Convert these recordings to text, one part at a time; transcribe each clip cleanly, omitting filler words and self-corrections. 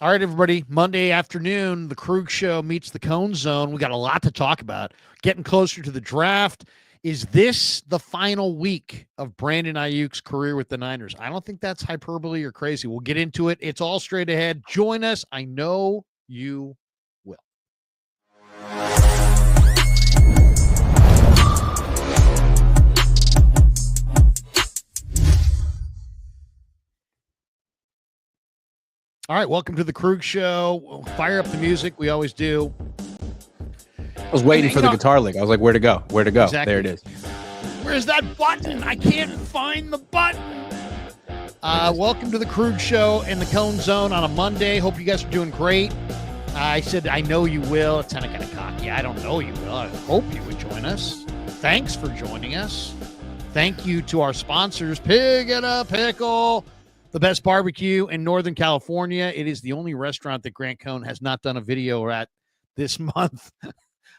All right, everybody. Monday afternoon, the Krug Show meets the Cone Zone. We got a lot to talk about. Getting closer to the draft. Is this the final week of Brandon Aiyuk's career with the Niners? I don't think that's hyperbole or crazy. We'll get into it. It's all straight ahead. Join us. I know you will. All right, welcome to the Krug Show. We'll fire up the music. We always do. I was waiting for the guitar lick. I was like, where to go? Where to go? Exactly. There it is. Where's that button? I can't find the button. Welcome to the Krug Show and the Cone Zone on a Monday. Hope you guys are doing great. I said, I know you will. It's kind of cocky. I don't know you will. I hope you would join us. Thanks for joining us. Thank you to our sponsors, Pig and a Pickle, the best barbecue in Northern California. It is the only restaurant that Grant Cohn has not done a video at this month.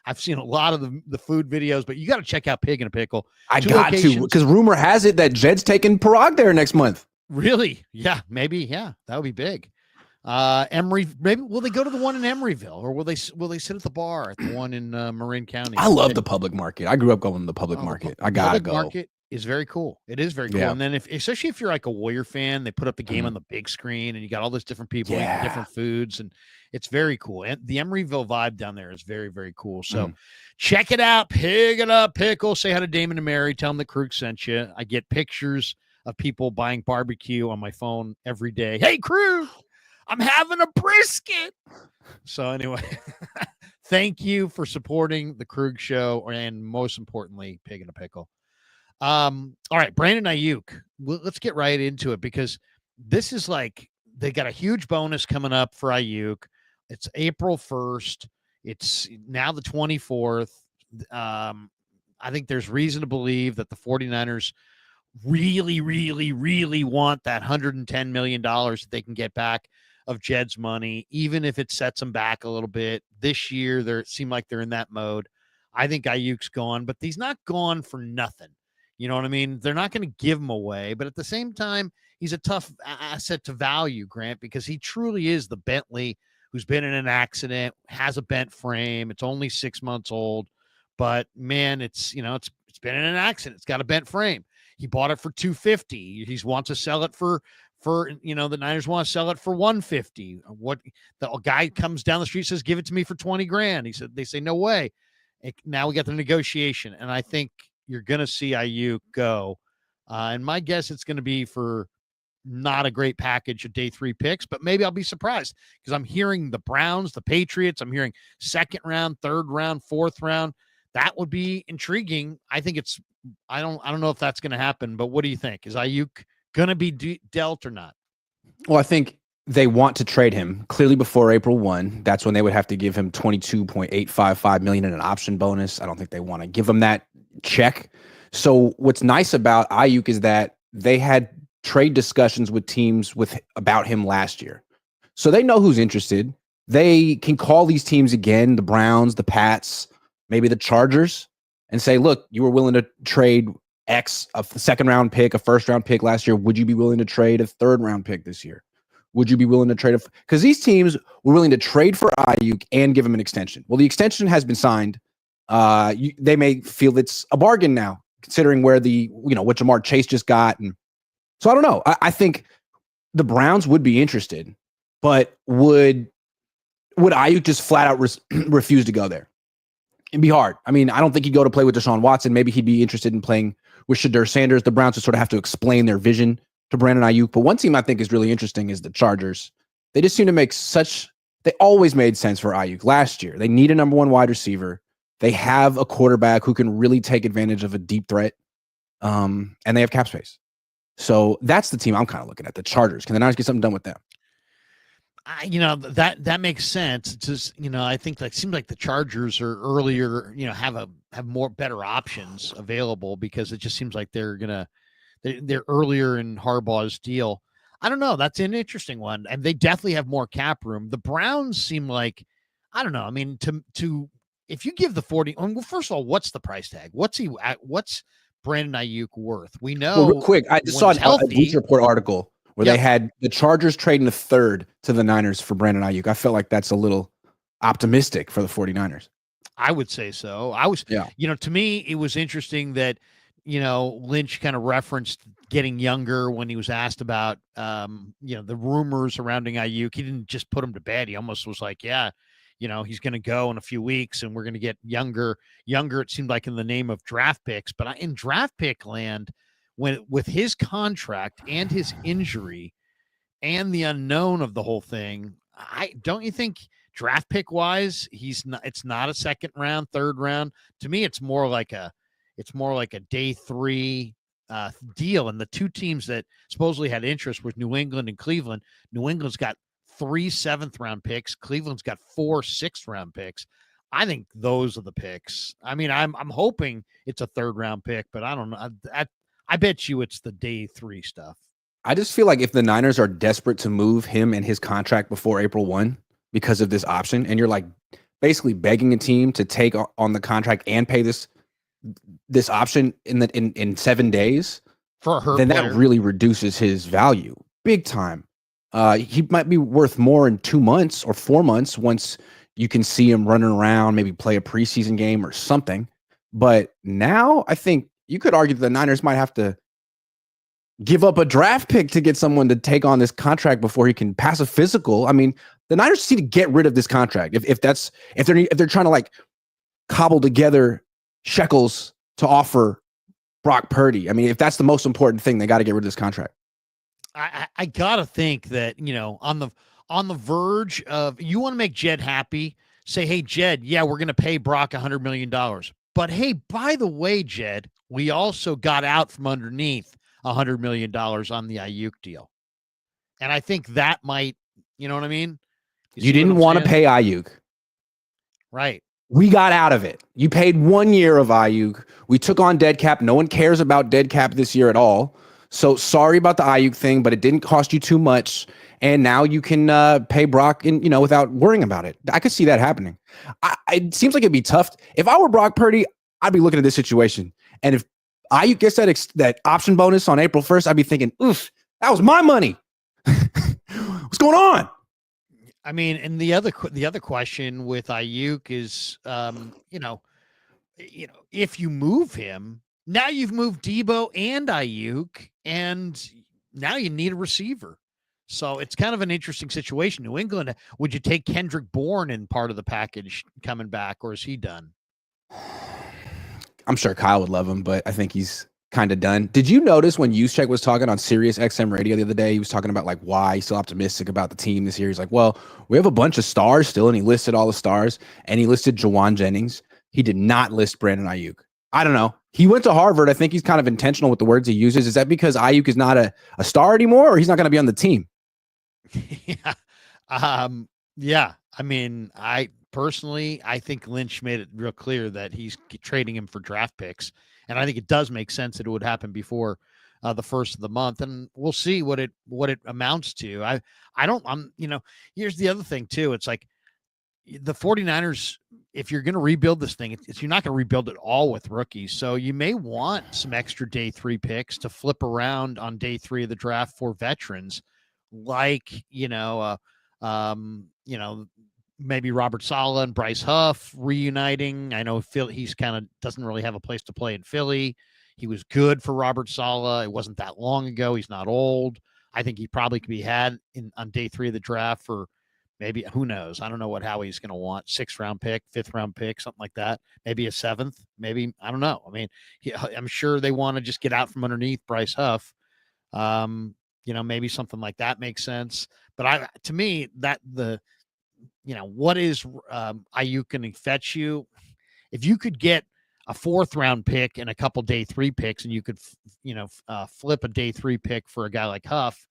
I've seen a lot of the food videos, but you got to check out Pig and a Pickle. I got to, because rumor has it that Jed's taking Parag there next month. Really? Yeah, maybe. Yeah, that would be big. Emory, maybe will they go to the one in Emeryville, or will they sit at the bar at the one in Marin County? I love the public market. I grew up going to the public market. I gotta go. Market is very cool. It is very cool. Yeah. And then especially if you're like a Warrior fan, they put up the game on the big screen, and you got all those different people eating different foods, and it's very cool. And the Emeryville vibe down there is very, very cool. So check it out. Pig it up, Pickle. Say hi to Damon and Mary. Tell them the Krug sent you. I get pictures of people buying barbecue on my phone every day. Hey, Krug, I'm having a brisket. So anyway, thank you for supporting the Krug Show, and most importantly, Pig and a Pickle. All right, Brandon Aiyuk. Let's get right into it, because this is like they got a huge bonus coming up for Aiyuk. It's April 1st. It's now the 24th. I think there's reason to believe that the 49ers really, really, really want that $110 million that they can get back of Jed's money, even if it sets them back a little bit. This year, it seemed like they're in that mode. I think Aiyuk's gone, but he's not gone for nothing. You know what I mean? They're not going to give him away, but at the same time, he's a tough asset to value, Grant, because he truly is the Bentley who's been in an accident, has a bent frame. It's only 6 months old, but man, it's been in an accident. It's got a bent frame. He bought it for $250. He wants to sell it for the Niners want to sell it for $150. What the guy comes down the street, says, give it to me for $20,000. They say, no way. Now we got the negotiation. And I think you're going to see Aiyuk go. And my guess, it's going to be for not a great package of day 3 picks, but maybe I'll be surprised, because I'm hearing the Browns, the Patriots. I'm hearing 2nd round, 3rd round, 4th round. That would be intriguing. I think I don't know if that's going to happen, but what do you think? Is Aiyuk going to be dealt or not? Well, I think they want to trade him clearly before April 1. That's when they would have to give him $22.855 million in an option bonus. I don't think they want to give him that check. So what's nice about Aiyuk is that they had trade discussions with teams about him last year. So they know who's interested. They can call these teams again, the Browns, the Pats, maybe the Chargers, and say, look, you were willing to trade X, a 2nd round pick, a 1st round pick last year. Would you be willing to trade a 3rd round pick this year? Would you be willing to trade because these teams were willing to trade for Aiyuk and give him an extension. Well, the extension has been signed. They may feel it's a bargain now, considering where what Jamar Chase just got. And so I don't know. I think the Browns would be interested, but would Aiyuk just flat out refuse to go there? It'd be hard. I mean, I don't think he'd go to play with Deshaun Watson. Maybe he'd be interested in playing with Shadur Sanders. The Browns would sort of have to explain their vision to Brandon Aiyuk. But one team I think is really interesting is the Chargers. They just seem to they always made sense for Aiyuk. Last year, they need a number 1 wide receiver. They have a quarterback who can really take advantage of a deep threat. And they have cap space. So that's the team I'm kind of looking at, the Chargers. Can the Niners get something done with them? That makes sense. It's just, I think that seems like the Chargers are earlier, have more better options available, because it just seems like they're earlier in Harbaugh's deal. I don't know. That's an interesting one. And they definitely have more cap room. The Browns seem like, I don't know. I mean, if you give the 40, well, first of all, what's the price tag? What's Brandon Aiyuk worth? We know. Well, real quick, I just saw a Bleacher Report article where they had the Chargers trading a third to the Niners for Brandon Aiyuk. I felt like that's a little optimistic for the 49ers. I would say so. To me, it was interesting that, Lynch kind of referenced getting younger when he was asked about, the rumors surrounding Aiyuk. He didn't just put him to bed. He almost was like, he's going to go in a few weeks and we're going to get younger. It seemed like in the name of draft picks, but in draft pick land, with his contract and his injury and the unknown of the whole thing, don't you think draft pick wise, it's not a second round, third round. To me, it's more like a day 3 deal. And the two teams that supposedly had interest was New England and Cleveland. New England's got 3 7th round picks. Cleveland's got 4 6th round picks. I think those are the picks. I mean, I'm hoping it's a 3rd round pick, but I don't know. I bet you it's the day 3 stuff. I just feel like if the Niners are desperate to move him and his contract before April 1 because of this option, and you're like basically begging a team to take on the contract and pay this option in 7 days, then that really reduces his value big time. He might be worth more in 2 months or 4 months once you can see him running around, maybe play a preseason game or something. But now I think you could argue that the Niners might have to give up a draft pick to get someone to take on this contract before he can pass a physical. I mean, the Niners just need to get rid of this contract. If they're trying to like cobble together shekels to offer Brock Purdy. I mean, if that's the most important thing, they got to get rid of this contract. I gotta think that, on the verge of, you want to make Jed happy, say, hey, Jed, we're going to pay Brock $100 million. But hey, by the way, Jed, we also got out from underneath $100 million on the Aiyuk deal. And I think that might, you know what I mean? You didn't want to pay Aiyuk. Right. We got out of it. You paid 1 year of Aiyuk. We took on dead cap. No one cares about dead cap this year at all. So sorry about the Aiyuk thing, but it didn't cost you too much. And now you can pay Brock without worrying about it. I could see that happening. It seems like it'd be tough. If I were Brock Purdy, I'd be looking at this situation. And if Aiyuk gets that option bonus on April 1st, I'd be thinking, oof, that was my money. What's going on? I mean, and the other question with Aiyuk is, if you move him, now you've moved Debo and Aiyuk, and now you need a receiver. So it's kind of an interesting situation. New England, would you take Kendrick Bourne in part of the package coming back, or is he done? I'm sure Kyle would love him, but I think he's kind of done. Did you notice when Juszczyk was talking on Sirius XM radio the other day, he was talking about like why he's so optimistic about the team this year? He's like, well, we have a bunch of stars still, and he listed all the stars, and he listed Jawan Jennings. He did not list Brandon Aiyuk. I don't know. He went to Harvard. I think he's kind of intentional with the words he uses. Is that because Aiyuk is not a star anymore, or he's not going to be on the team? Yeah. I mean, I think Lynch made it real clear that he's trading him for draft picks. And I think it does make sense that it would happen before the first of the month. And we'll see what it amounts to. Here's the other thing too. It's like the 49ers, if you're going to rebuild this thing, you're not going to rebuild it all with rookies. So you may want some extra day 3 picks to flip around on day 3 of the draft for veterans, like, maybe Robert Saleh and Bryce Huff reuniting. I know he's kind of doesn't really have a place to play in Philly. He was good for Robert Saleh. It wasn't that long ago. He's not old. I think he probably could be had on day 3 of the draft for maybe, who knows? I don't know what Howie's going to want. 6th round pick, 5th round pick, something like that. Maybe a 7th. Maybe, I don't know. I mean, I'm sure they want to just get out from underneath Bryce Huff. Maybe something like that makes sense. But to me, what is Aiyuk going to fetch you? If you could get a 4th round pick and a couple day 3 picks, and you could, flip a day 3 pick for a guy like Huff,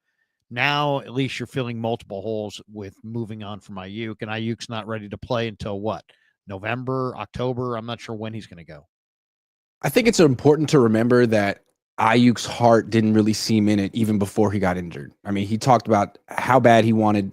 now at least you're filling multiple holes with moving on from Aiyuk. And Ayuk's not ready to play until what? November, October? I'm not sure when he's going to go. I think it's important to remember that Ayuk's heart didn't really seem in it even before he got injured. I mean, he talked about how bad he wanted,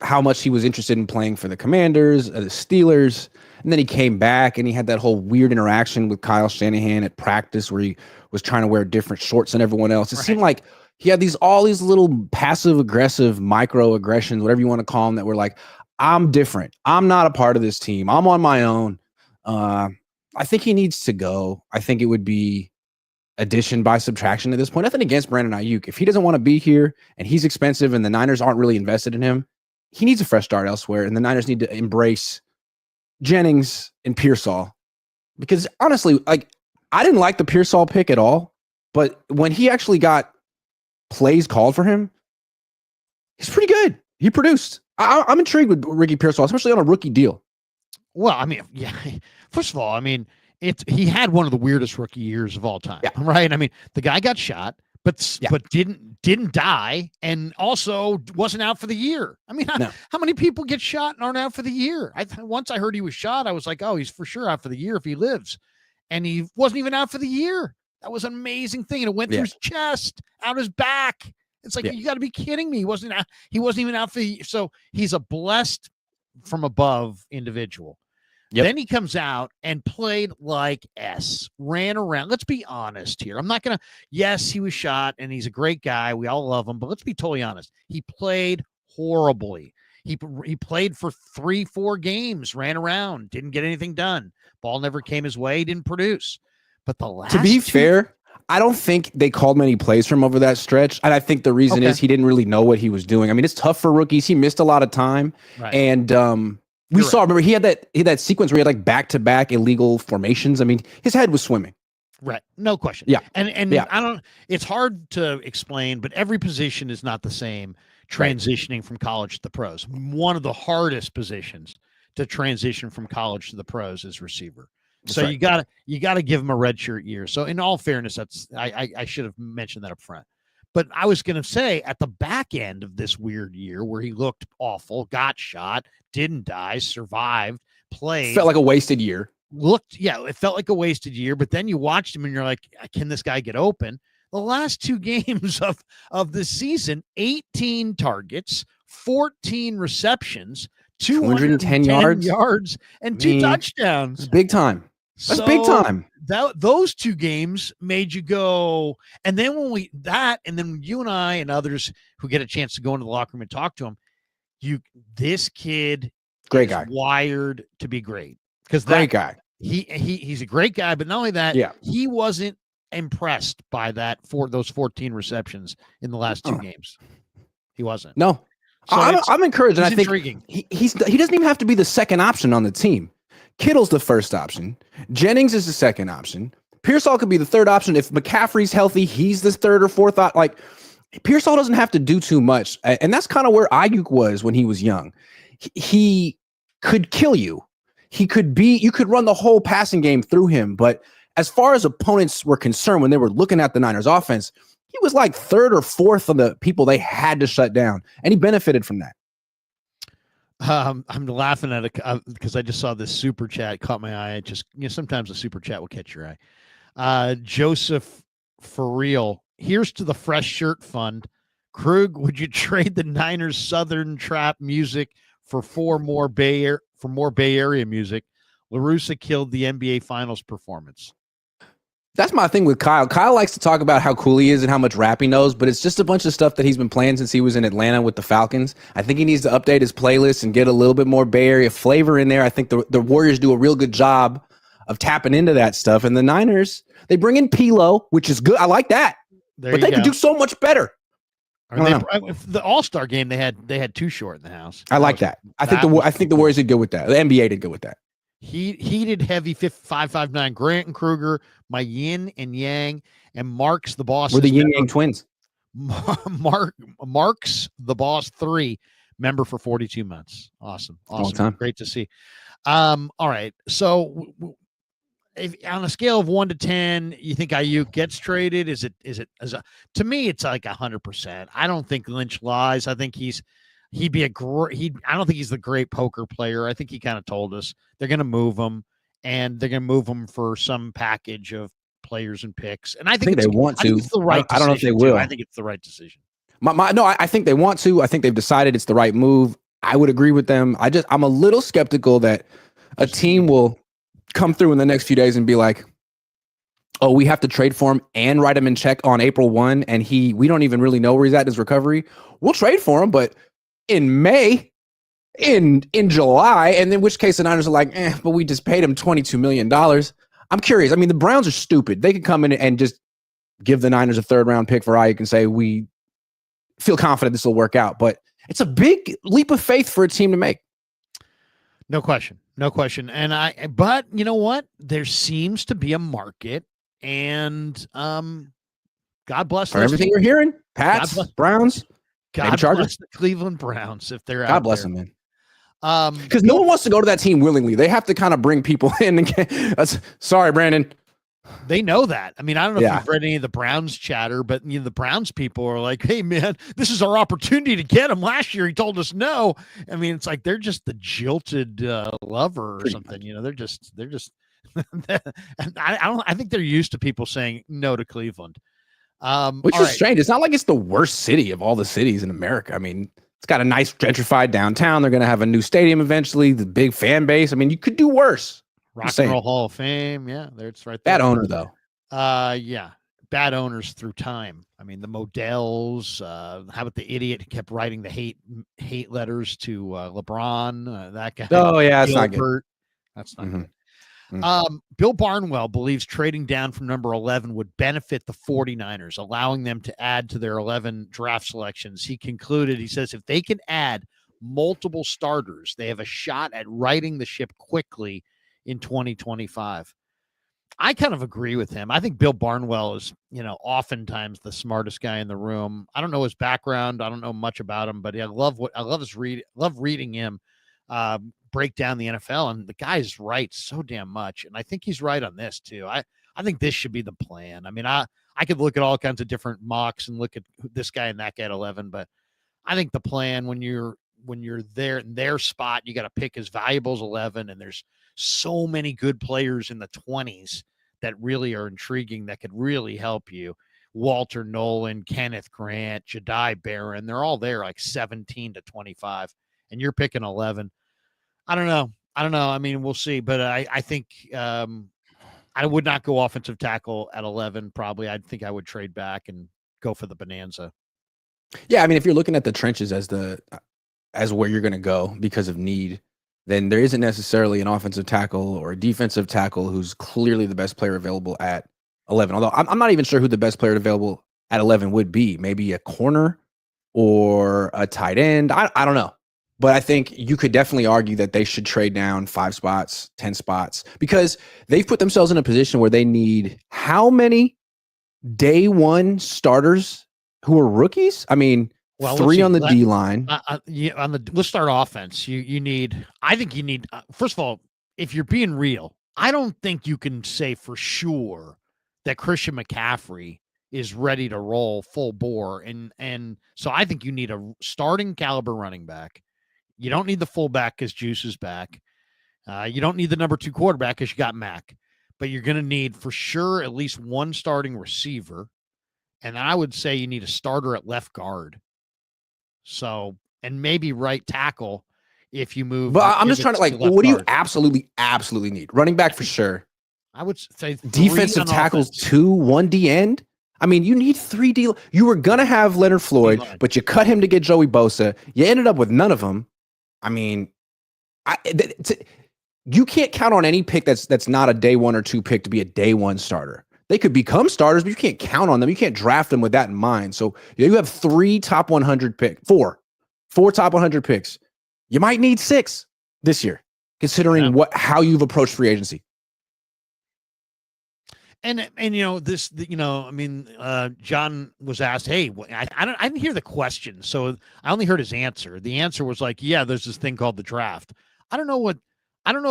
how much he was interested in playing for the Commanders, the Steelers. And then he came back and he had that whole weird interaction with Kyle Shanahan at practice where he was trying to wear different shorts than everyone else. It seemed like he had all these little passive aggressive microaggressions, whatever you want to call them, that were like, I'm different. I'm not a part of this team. I'm on my own. I think he needs to go. I think it would be addition by subtraction at this point. Nothing against Brandon Aiyuk. If he doesn't want to be here and he's expensive and the Niners aren't really invested in him, he needs a fresh start elsewhere. And the Niners need to embrace Jennings and Pearsall. Because honestly, like, I didn't like the Pearsall pick at all, but when he actually got plays called for him, he's pretty good. He produced. I'm intrigued with Ricky Pearsall, especially on a rookie deal. Well, I mean, yeah. First of all, I mean, he had one of the weirdest rookie years of all time, right? I mean, the guy got shot, but didn't die, and also wasn't out for the year. I mean, how many people get shot and aren't out for the year? Once I heard he was shot, I was like, oh, he's for sure out for the year if he lives, and he wasn't even out for the year. That was an amazing thing, and it went through his chest, out his back. It's like, you got to be kidding me. He wasn't even out for the year. So he's a blessed from above individual. Yep. Then he comes out and played like ran around. Let's be honest here. I'm not going to, yes, he was shot and he's a great guy. We all love him, but let's be totally honest. He played horribly. He played for 3-4 games, ran around, didn't get anything done. Ball never came his way, didn't produce. But to be fair, I don't think they called many plays from over that stretch. And I think the reason is he didn't really know what he was doing. I mean, it's tough for rookies. He missed a lot of time. Right. And, remember, he had that sequence where he had like back-to-back illegal formations. I mean, his head was swimming. Right. No question. Yeah. And it's hard to explain, but every position is not the same transitioning from college to the pros. One of the hardest positions to transition from college to the pros is receiver. So you gotta give him a redshirt year. So in all fairness, I should have mentioned that up front. But I was going to say at the back end of this weird year where he looked awful, got shot, didn't die, survived, played. Felt like a wasted year. It felt like a wasted year. But then you watched him and you're like, can this guy get open? The last 2 games of the season, 18 targets, 14 receptions, 210 yards, and 2 touchdowns. Big time. That's big time. Those 2 games made you go, and then when you and I and others who get a chance to go into the locker room and talk to him, this kid, great guy, wired to be great, because great guy. He's a great guy, but not only that, he wasn't impressed by those 14 receptions in the last 2 games. He wasn't. No, so I'm encouraged, and I think intriguing. He doesn't even have to be the second option on the team. Kittle's the first option. Jennings is the second option. Pearsall could be the third option. If McCaffrey's healthy, he's the third or fourth. Like, Pearsall doesn't have to do too much. And that's kind of where Aiyuk was when he was young. He could kill you. You could run the whole passing game through him. But as far as opponents were concerned, when they were looking at the Niners offense, he was like third or fourth of the people they had to shut down. And he benefited from that. I'm laughing at it because I just saw this super chat, caught my eye. Sometimes a super chat will catch your eye. Joseph, for real, here's to the Fresh Shirt Fund. Krug, would you trade the Niners Southern Trap music for more Bay Area music? La Russa killed the NBA Finals performance. That's my thing with Kyle. Kyle likes to talk about how cool he is and how much rap he knows, but it's just a bunch of stuff that he's been playing since he was in Atlanta with the Falcons. I think he needs to update his playlist and get a little bit more Bay Area flavor in there. I think the Warriors do a real good job of tapping into that stuff. And the Niners, they bring in Pilo, which is good. I like that. But they could do so much better. The All-Star game, they had Too Short in the house. I like that. I think the Warriors did good with that. The NBA did good with that. Heated heavy 559 Grant and Kruger, my yin and yang, and Marks the Boss. We're the yin yang twins. Marks the Boss 3 member for 42 months. Awesome. Long time. Great to see. All right. So if, on a scale of 1 to 10, you think Aiyuk gets traded? To me, it's like 100%. I don't think Lynch lies. I think I don't think he's the great poker player. I think he kind of told us they're going to move him, and they're going to move him for some package of players and picks. And I think they want to. It's the right I don't know if they will. I think it's the right decision. I think they want to. I think they've decided it's the right move. I would agree with them. I'm a little skeptical that a team will come through in the next few days and be like, oh, we have to trade for him and write him in check on April 1, and we don't even really know where he's at in his recovery. We'll trade for him, but in May, in July, and in which case the Niners are like, but we just paid him $22 million. I'm curious. I mean, the Browns are stupid. They could come in and just give the Niners a third-round pick for Aiyuk and say, we feel confident this will work out. But it's a big leap of faith for a team to make. No question. But you know what? There seems to be a market, and God bless for everything we're hearing. Pats, Browns, God bless the Cleveland Browns if they're out there. God bless them, man. Because no one wants to go to that team willingly. They have to kind of bring people in. And sorry, Brandon. They know that. I mean, I don't know if you've read any of the Browns chatter, but the Browns people are like, hey, man, this is our opportunity to get him. Last year, he told us no. I mean, it's like they're just the jilted lover or something. They're just I think they're used to people saying no to Cleveland. Which is strange. It's not like it's the worst city of all the cities in America. I mean, it's got a nice gentrified downtown. They're going to have a new stadium eventually, the big fan base. I mean, you could do worse. Rock and Roll Hall of Fame. Yeah, it's right there. Bad owner, though. Yeah. Bad owners through time. I mean, the Modells. How about the idiot who kept writing the hate letters to LeBron? That guy. Oh, yeah, that's not good. That's not good. Bill Barnwell believes trading down from number 11 would benefit the 49ers, allowing them to add to their 11 draft selections. He says, if they can add multiple starters, they have a shot at righting the ship quickly in 2025. I kind of agree with him. I think Bill Barnwell is, oftentimes the smartest guy in the room. I don't know his background. I don't know much about him, but I love reading him break down the NFL, and the guy's right so damn much. And I think he's right on this too. I think this should be the plan. I mean, I could look at all kinds of different mocks and look at this guy and that guy at 11, but I think the plan when you're there in their spot, you got to pick as valuable as 11, and there's so many good players in the 20s that really are intriguing that could really help you. Walter Nolan, Kenneth Grant, Jedi Barron, they're all there like 17 to 25, and you're picking 11. I don't know. I mean, we'll see, but I think I would not go offensive tackle at 11. Probably, I think I would trade back and go for the bonanza. Yeah, I mean, if you're looking at the trenches as where you're going to go because of need, then there isn't necessarily an offensive tackle or a defensive tackle who's clearly the best player available at 11. Although I'm not even sure who the best player available at 11 would be. Maybe a corner or a tight end. I don't know. But I think you could definitely argue that they should trade down 5 spots, 10 spots, because they've put themselves in a position where they need how many day one starters who are rookies? I mean, 3 on the D line. Let's start offense. I think you need, first of all, if you're being real, I don't think you can say for sure that Christian McCaffrey is ready to roll full bore. And so I think you need a starting caliber running back. You don't need the fullback because Juice is back. You don't need the number 2 quarterback because you got Mac. But you're going to need for sure at least one starting receiver. And I would say you need a starter at left guard. So, and maybe right tackle if you move. But I'm just trying to what do you absolutely need? Running back for sure. I would say defensive tackles 2, 1 D end. I mean, you need 3 D. You were going to have Leonard Floyd, but you cut him to get Joey Bosa. You ended up with none of them. I mean, you can't count on any pick that's not a day 1 or 2 pick to be a day 1 starter. They could become starters, but you can't count on them. You can't draft them with that in mind. So you have 3 top 100 picks, 4 top 100 picks. You might need 6 this year, considering how you've approached free agency. And John was asked, hey, I didn't hear the question, so I only heard his answer. The answer was like, yeah, there's this thing called the draft. I don't know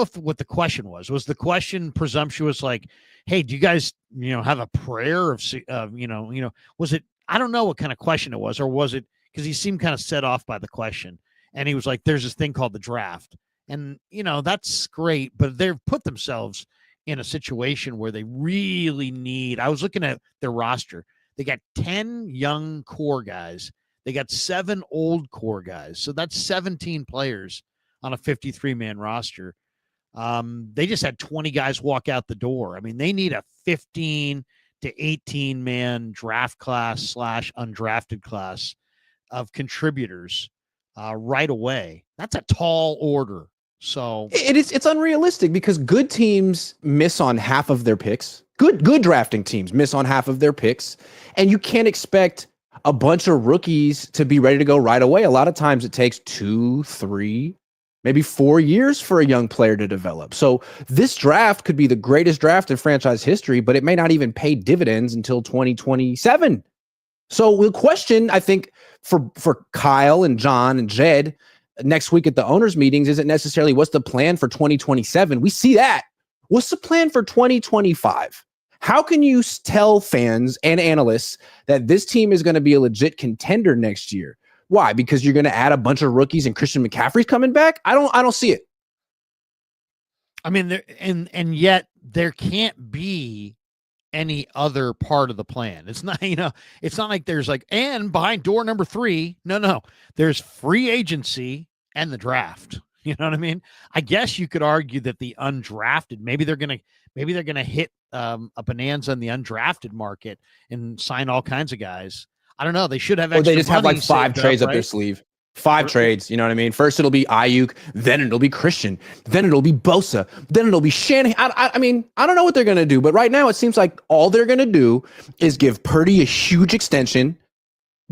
if what the question was. Was the question presumptuous, like, hey, do you guys, have a prayer of, was it, I don't know what kind of question it was, or was it, because he seemed kind of set off by the question. And he was like, there's this thing called the draft. And, that's great, but they've put themselves in a situation where they really need, I was looking at their roster. They got 10 young core guys. They got 7 old core guys. So that's 17 players on a 53-man roster. They just had 20 guys walk out the door. I mean, they need a 15 to 18 man draft class / undrafted class of contributors right away. That's a tall order. So it's unrealistic because good teams miss on half of their picks. Good drafting teams miss on half of their picks, and you can't expect a bunch of rookies to be ready to go right away. A lot of times it takes 2, 3, maybe 4 years for a young player to develop. So this draft could be the greatest draft in franchise history, but it may not even pay dividends until 2027. So the question, I think, for Kyle and John and Jed next week at the owners' meetings isn't necessarily what's the plan for 2027. We see that. What's the plan for 2025? How can you tell fans and analysts that this team is going to be a legit contender next year? Why? Because you're going to add a bunch of rookies and Christian McCaffrey's coming back? I don't see it. I mean, and yet there can't be any other part of the plan. It's not, it's not like there's like, and behind door number 3, no, there's free agency and the draft. You know what I mean? I guess you could argue that the undrafted, maybe they're going to hit a bonanza in the undrafted market and sign all kinds of guys. I don't know. They should have. Or they just have like 5 trades up their sleeve. 5 trades. You know what I mean? First it'll be Aiyuk, then it'll be Christian, then it'll be Bosa, then it'll be Shanahan. I mean, I don't know what they're going to do, but right now it seems like all they're going to do is give Purdy a huge extension,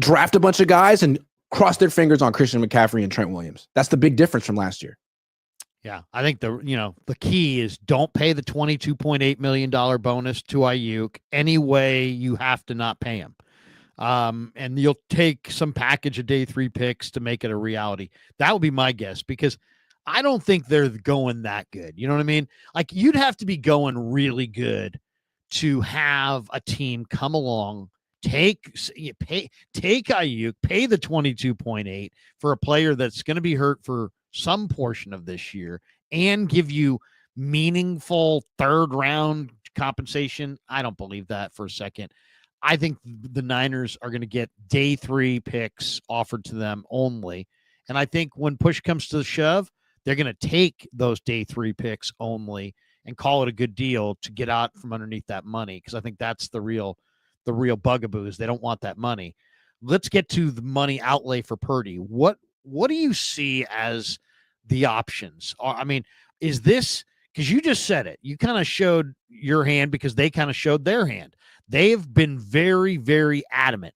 draft a bunch of guys, and cross their fingers on Christian McCaffrey and Trent Williams. That's the big difference from last year. Yeah, I think the key is don't pay the $22.8 million bonus to Aiyuk. Anyway, you have to not pay him. And you'll take some package of day 3 picks to make it a reality. That would be my guess, because I don't think they're going that good. You know what I mean? Like, you'd have to be going really good to have a team come along, take Aiyuk, pay the 22.8 for a player that's going to be hurt for some portion of this year, and give you meaningful 3rd round compensation. I don't believe that for a second. I think the Niners are going to get day 3 picks offered to them only. And I think when push comes to the shove, they're going to take those day 3 picks only and call it a good deal to get out from underneath that money. Because I think that's the real bugaboo, is they don't want that money. Let's get to the money outlay for Purdy. What do you see as the options? I mean, is this, because you just said it, you kind of showed your hand because they kind of showed their hand. They've been very, very adamant.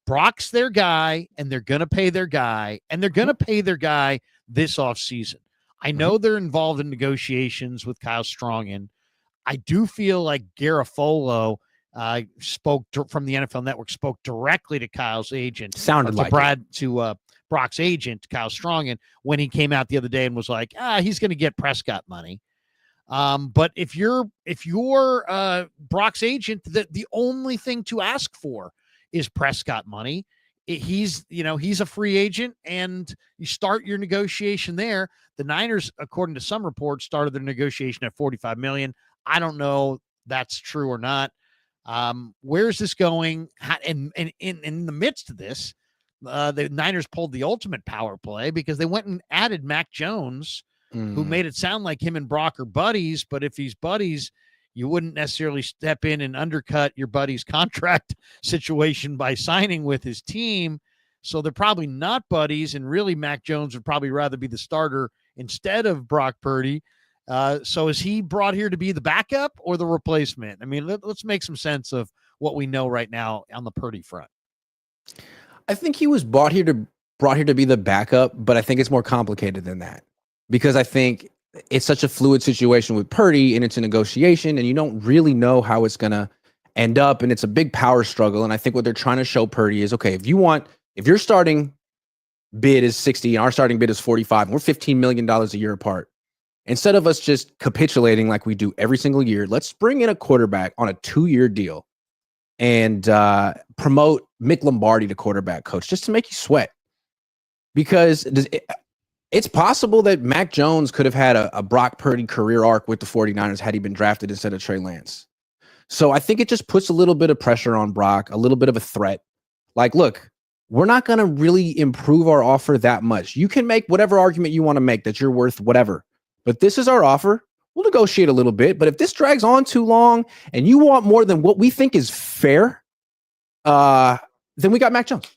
Brock's their guy, and they're going to pay their guy, and they're going to pay their guy this offseason. I know they're involved in negotiations with Kyle Strongen. I do feel like Garofalo spoke from the NFL Network, spoke directly to Kyle's agent. Sounded like Brock's agent, Kyle Strongen, when he came out the other day and was like, he's going to get Prescott money. But if you're Brock's agent, the only thing to ask for is Prescott money. He's a free agent, and you start your negotiation there. The Niners, according to some reports, started their negotiation at $45 million. I don't know that's true or not. Where's this going? And in the midst of this, the Niners pulled the ultimate power play because they went and added Mac Jones, who made it sound like him and Brock are buddies. But if he's buddies, you wouldn't necessarily step in and undercut your buddy's contract situation by signing with his team. So they're probably not buddies. And really, Mac Jones would probably rather be the starter instead of Brock Purdy. So is he brought here to be the backup or the replacement? I mean, let's make some sense of what we know right now on the Purdy front. I think he was brought here to be the backup, but I think it's more complicated than that, because I think it's such a fluid situation with Purdy, and it's a negotiation, and you don't really know how it's going to end up, and it's a big power struggle. And I think what they're trying to show Purdy is, okay, if your starting bid is 60 and our starting bid is 45, and we're $15 million a year apart, instead of us just capitulating like we do every single year, let's bring in a quarterback on a 2-year deal and promote Mick Lombardi to quarterback coach just to make you sweat. Because it's possible that Mac Jones could have had a Brock Purdy career arc with the 49ers had he been drafted instead of Trey Lance. So I think it just puts a little bit of pressure on Brock, a little bit of a threat. Like, look, we're not going to really improve our offer that much. You can make whatever argument you want to make that you're worth whatever, but this is our offer. We'll negotiate a little bit. But if this drags on too long and you want more than what we think is fair, then we got Mac Jones.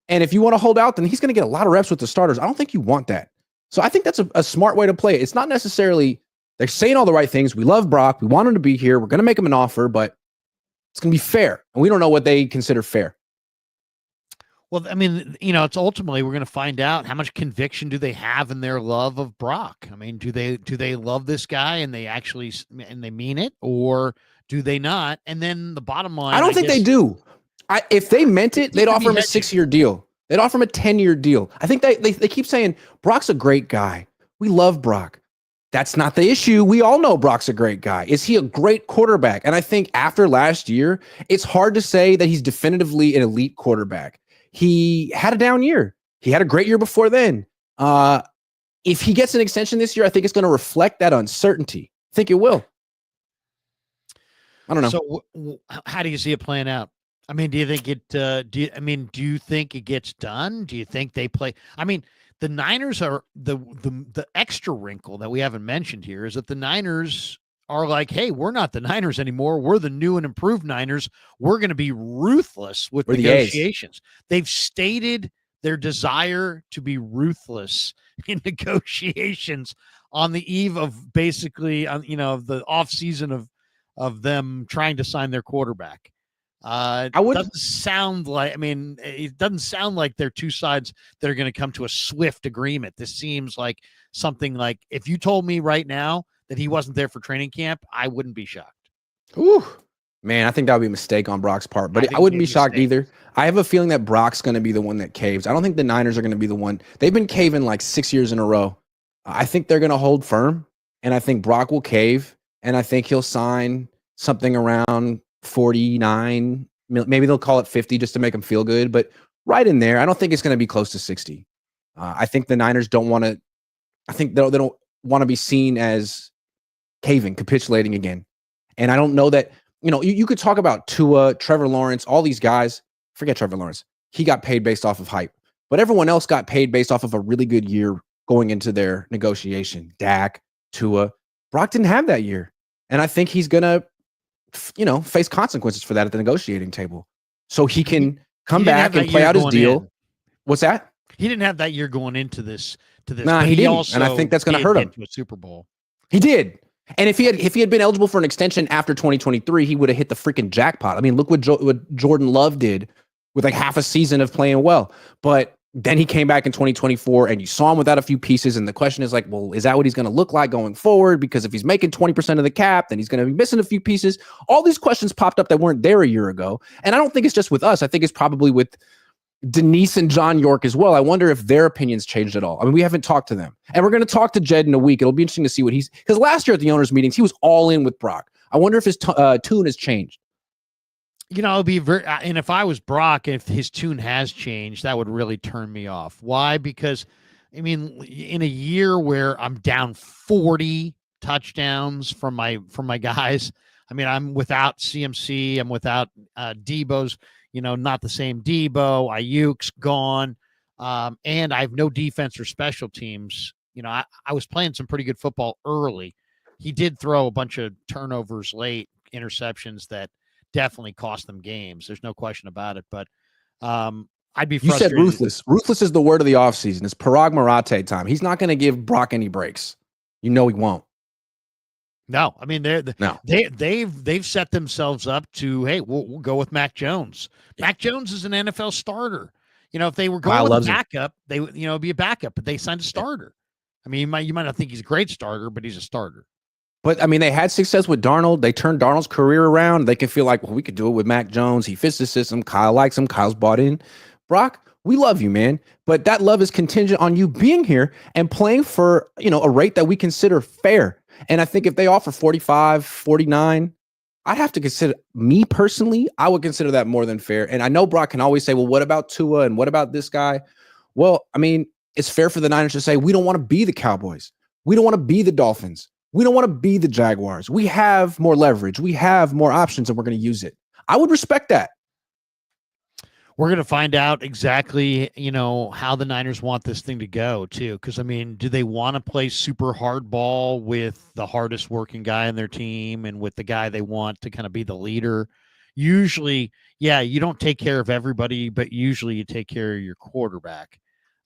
And if you want to hold out, then he's going to get a lot of reps with the starters. I don't think you want that. So I think that's a smart way to play it. It's not necessarily they're saying all the right things. We love Brock. We want him to be here. We're going to make him an offer, but it's going to be fair. And we don't know what they consider fair. Well, I mean, it's ultimately we're going to find out how much conviction do they have in their love of Brock. I mean, do they love this guy and they mean it, or do they not? And then the bottom line, I don't think they do. If they meant it, they'd offer him a 6-year deal. They'd offer him a 10-year deal. I think they keep saying Brock's a great guy. We love Brock. That's not the issue. We all know Brock's a great guy. Is he a great quarterback? And I think after last year, it's hard to say that he's definitively an elite quarterback. He had a down year. He had a great year before then. If he gets an extension this year, I think it's going to reflect that uncertainty. I think it will. I don't know. So how do you see it playing out? I mean, do you think do you think it gets done? Do you think they play? I mean, the Niners are the extra wrinkle that we haven't mentioned here is that the Niners are like, hey, we're not the Niners anymore. We're the new and improved Niners. We're going to be ruthless with negotiations. They've stated their desire to be ruthless in negotiations on the eve of basically, the offseason of them trying to sign their quarterback. It doesn't sound like they're two sides that are going to come to a swift agreement. This seems like something like if you told me right now that he wasn't there for training camp, I wouldn't be shocked. Ooh, man, I think that would be a mistake on Brock's part, but I wouldn't be shocked either. I have a feeling that Brock's going to be the one that caves. I don't think the Niners are going to be the one. They've been caving like 6 years in a row. I think they're going to hold firm, and I think Brock will cave, and I think he'll sign something around 49. Maybe they'll call it 50 just to make him feel good, but right in there. I don't think it's going to be close to 60. I think the Niners don't want to. I think they don't want to be seen as caving, capitulating again. And I don't know that, you could talk about Tua, Trevor Lawrence, all these guys. Forget Trevor Lawrence. He got paid based off of hype. But everyone else got paid based off of a really good year going into their negotiation. Dak, Tua. Brock didn't have that year. And I think he's going to, face consequences for that at the negotiating table. So he can come back and play out his deal. What's that? He didn't have that year going into this. Nah, he didn't. And I think that's going to hurt him. To a Super Bowl. He did. And if he had been eligible for an extension after 2023, he would have hit the freaking jackpot. I mean, look what Jordan Love did with like half a season of playing well. But then he came back in 2024 and you saw him without a few pieces. And the question is like, well, is that what he's going to look like going forward? Because if he's making 20% of the cap, then he's going to be missing a few pieces. All these questions popped up that weren't there a year ago. And I don't think it's just with us. I think it's probably with Denise and John York as well. I wonder if their opinions changed at all. I mean, we haven't talked to them. And we're going to talk to Jed in a week. It'll be interesting to see what because last year at the owners' meetings, he was all in with Brock. I wonder if his tune has changed. It'll be and if I was Brock, if his tune has changed, that would really turn me off. Why? Because, I mean, in a year where I'm down 40 touchdowns from my guys, I mean, I'm without CMC, I'm without Debo's, not the same Debo, Aiyuk's gone, and I have no defense or special teams. I was playing some pretty good football early. He did throw a bunch of turnovers late, interceptions that definitely cost them games. There's no question about it. But I'd be frustrated. You said ruthless. Ruthless is the word of the offseason. It's Parag Marate time. He's not going to give Brock any breaks. He won't. No, I mean they've set themselves up to, hey, we'll go with Mac Jones. Mac Jones is an NFL starter. If they were going with a backup, they would be a backup, but they signed a starter. I mean, you might not think he's a great starter, but he's a starter. But I mean, they had success with Darnold. They turned Darnold's career around. They can feel like, well, we could do it with Mac Jones. He fits the system. Kyle likes him. Kyle's bought in. Brock, we love you, man. But that love is contingent on you being here and playing for, a rate that we consider fair. And I think if they offer 45, 49, I'd have to consider, me personally, I would consider that more than fair. And I know Brock can always say, well, what about Tua and what about this guy? Well, I mean, it's fair for the Niners to say, we don't want to be the Cowboys. We don't want to be the Dolphins. We don't want to be the Jaguars. We have more leverage. We have more options and we're going to use it. I would respect that. We're going to find out exactly, how the Niners want this thing to go, too. Because, I mean, do they want to play super hard ball with the hardest working guy on their team and with the guy they want to kind of be the leader? Usually, yeah, you don't take care of everybody, but usually you take care of your quarterback.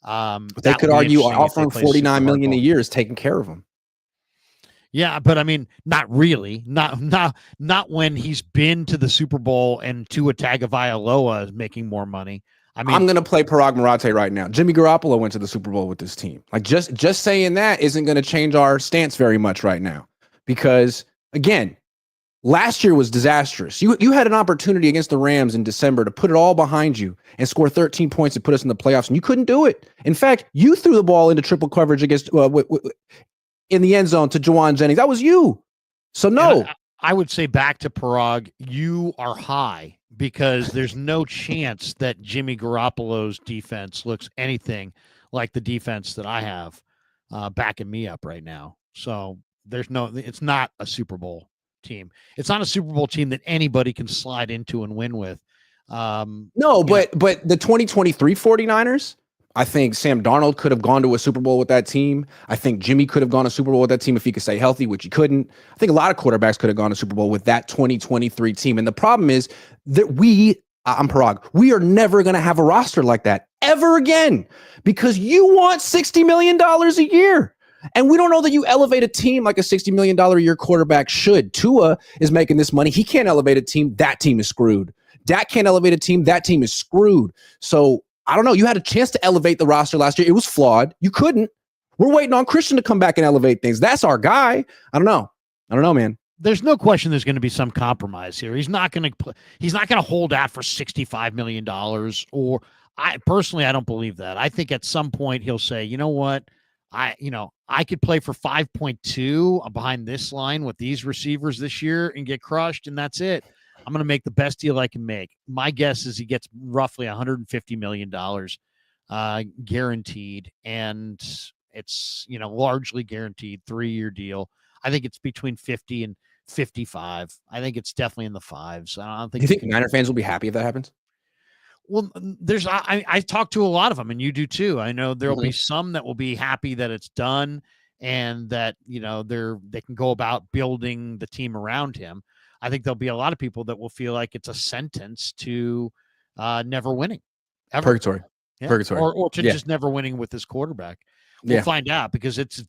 They could argue offering $49 million a year is taking care of him. Yeah, but I mean, not really. Not when he's been to the Super Bowl and Tua Tagovailoa is making more money. I mean, I'm going to play Parag Marate right now. Jimmy Garoppolo went to the Super Bowl with this team. Like just saying that isn't going to change our stance very much right now, because again, last year was disastrous. You had an opportunity against the Rams in December to put it all behind you and score 13 points and put us in the playoffs, and you couldn't do it. In fact, you threw the ball into triple coverage against in the end zone to Juwan Jennings. That was you. So no. I would say back to Parag, you are high, because there's no chance that Jimmy Garoppolo's defense looks anything like the defense that I have backing me up right now. So it's not a Super Bowl team. It's not a Super Bowl team that anybody can slide into and win with. But the 2023 49ers, I think Sam Darnold could have gone to a Super Bowl with that team. I think Jimmy could have gone to a Super Bowl with that team if he could stay healthy, which he couldn't. I think a lot of quarterbacks could have gone to Super Bowl with that 2023 team. And the problem is that I'm Parag, we are never going to have a roster like that ever again, because you want $60 million a year. And we don't know that you elevate a team like a $60 million a year quarterback should. Tua is making this money. He can't elevate a team. That team is screwed. Dak can't elevate a team. That team is screwed. So I don't know. You had a chance to elevate the roster last year. It was flawed. You couldn't. We're waiting on Christian to come back and elevate things. That's our guy. I don't know, man. There's no question there's going to be some compromise here. He's not going to hold out for $65 million. Or I don't believe that. I think at some point he'll say, you know what? I could play for 5.2 behind this line with these receivers this year and get crushed, and that's it. I'm going to make the best deal I can make. My guess is he gets roughly $150 million guaranteed, and it's, largely guaranteed 3-year deal. I think it's between 50 and 55. I think it's definitely in the fives. I don't think. Do you think Niner fans will be happy if that happens? Well, I talked to a lot of them, and you do too. I know there'll be some that will be happy that it's done and that, they can go about building the team around him. I think there'll be a lot of people that will feel like it's a sentence to never winning. Ever. Purgatory. Yeah. Purgatory. Or to just never winning with this quarterback. We'll find out, because it's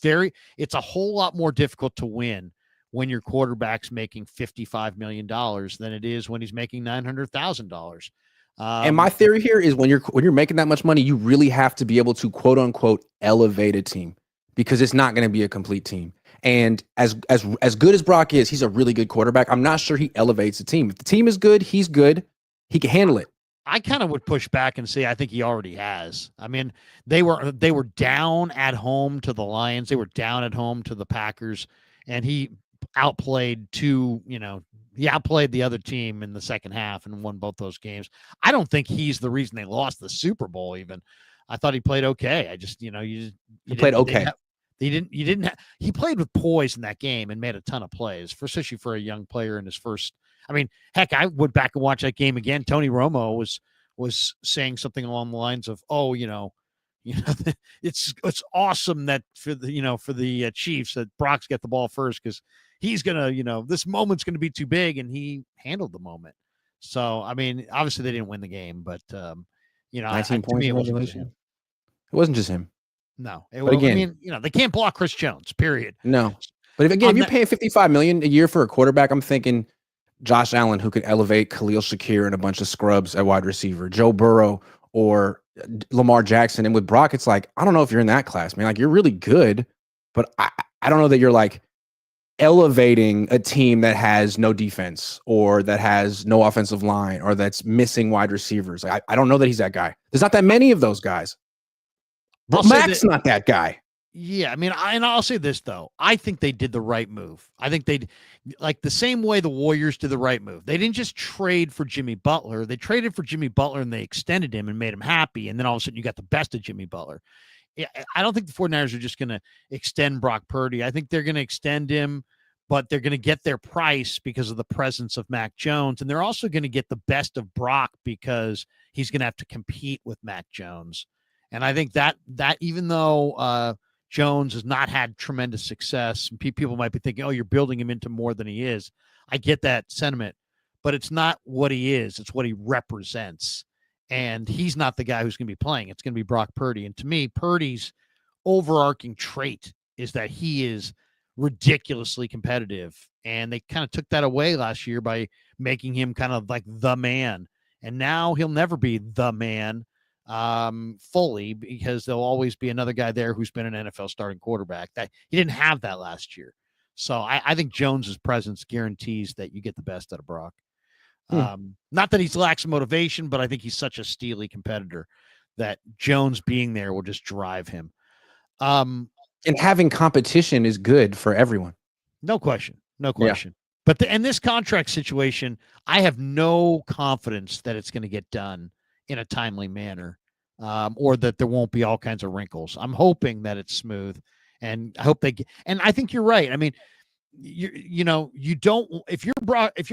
a whole lot more difficult to win when your quarterback's making $55 million than it is when he's making $900,000. And my theory here is when you're making that much money, you really have to be able to quote unquote elevate a team, because it's not going to be a complete team. And as good as Brock is, he's a really good quarterback. I'm not sure he elevates the team. If the team is good, he's good. He can handle it. I kind of would push back and say I think he already has. I mean, they were down at home to the Lions. They were down at home to the Packers, and he outplayed he outplayed the other team in the second half and won both those games. I don't think he's the reason they lost the Super Bowl even. I thought he played okay. I just, he played okay. He played with poise in that game and made a ton of plays, especially for a young player in his first. I mean, heck, I went back and watched that game again. Tony Romo was saying something along the lines of, it's awesome that for the Chiefs that Brock's got the ball first, because he's gonna, this moment's gonna be too big, and he handled the moment. So I mean, obviously they didn't win the game, but 19 points in regulation. It wasn't just him. No, they can't block Chris Jones. Period. No, but if you're paying $55 million a year for a quarterback, I'm thinking Josh Allen, who could elevate Khalil Shakir and a bunch of scrubs at wide receiver, Joe Burrow or Lamar Jackson. And with Brock, it's like, I don't know if you're in that class, man. Like, you're really good, but I don't know that you're like elevating a team that has no defense or that has no offensive line or that's missing wide receivers. Like, I don't know that he's that guy. There's not that many of those guys. Mac's not that guy. Yeah, I mean, I'll say this, though. I think they did the right move. I think they, like the same way the Warriors did the right move. They didn't just trade for Jimmy Butler. They traded for Jimmy Butler, and they extended him and made him happy. And then all of a sudden you got the best of Jimmy Butler. I don't think the 49ers are just going to extend Brock Purdy. I think they're going to extend him, but they're going to get their price because of the presence of Mac Jones. And they're also going to get the best of Brock because he's going to have to compete with Mac Jones. And I think that even though Jones has not had tremendous success, and people might be thinking, oh, you're building him into more than he is. I get that sentiment, but it's not what he is. It's what he represents. And he's not the guy who's going to be playing. It's going to be Brock Purdy. And to me, Purdy's overarching trait is that he is ridiculously competitive, and they kind of took that away last year by making him kind of like the man, and now he'll never be the man fully, because there'll always be another guy there who's been an NFL starting quarterback. That he didn't have that last year. So I think Jones's presence guarantees that you get the best out of Brock. Not that he's lacks motivation, but I think he's such a steely competitor that Jones being there will just drive him. And having competition is good for everyone. No question. No question. Yeah. But in this contract situation, I have no confidence that it's going to get done in a timely manner, or that there won't be all kinds of wrinkles. I'm hoping that it's smooth, and I hope they get, and I think you're right. I mean, you don't, if you're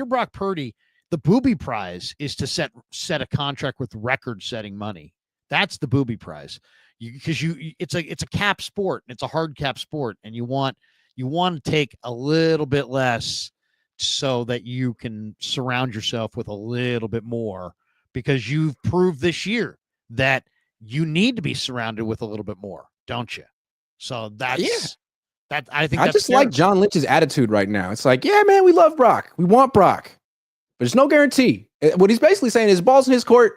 Brock Purdy, the booby prize is to set a contract with record-setting money. That's the booby prize. Because it's a cap sport, and it's a hard cap sport, and you want to take a little bit less so that you can surround yourself with a little bit more, because you've proved this year that you need to be surrounded with a little bit more, don't you? So that I think I just like John Lynch's attitude right now. It's like, yeah, man, we love Brock, we want Brock, but there's no guarantee. What he's basically saying is, ball's in his court.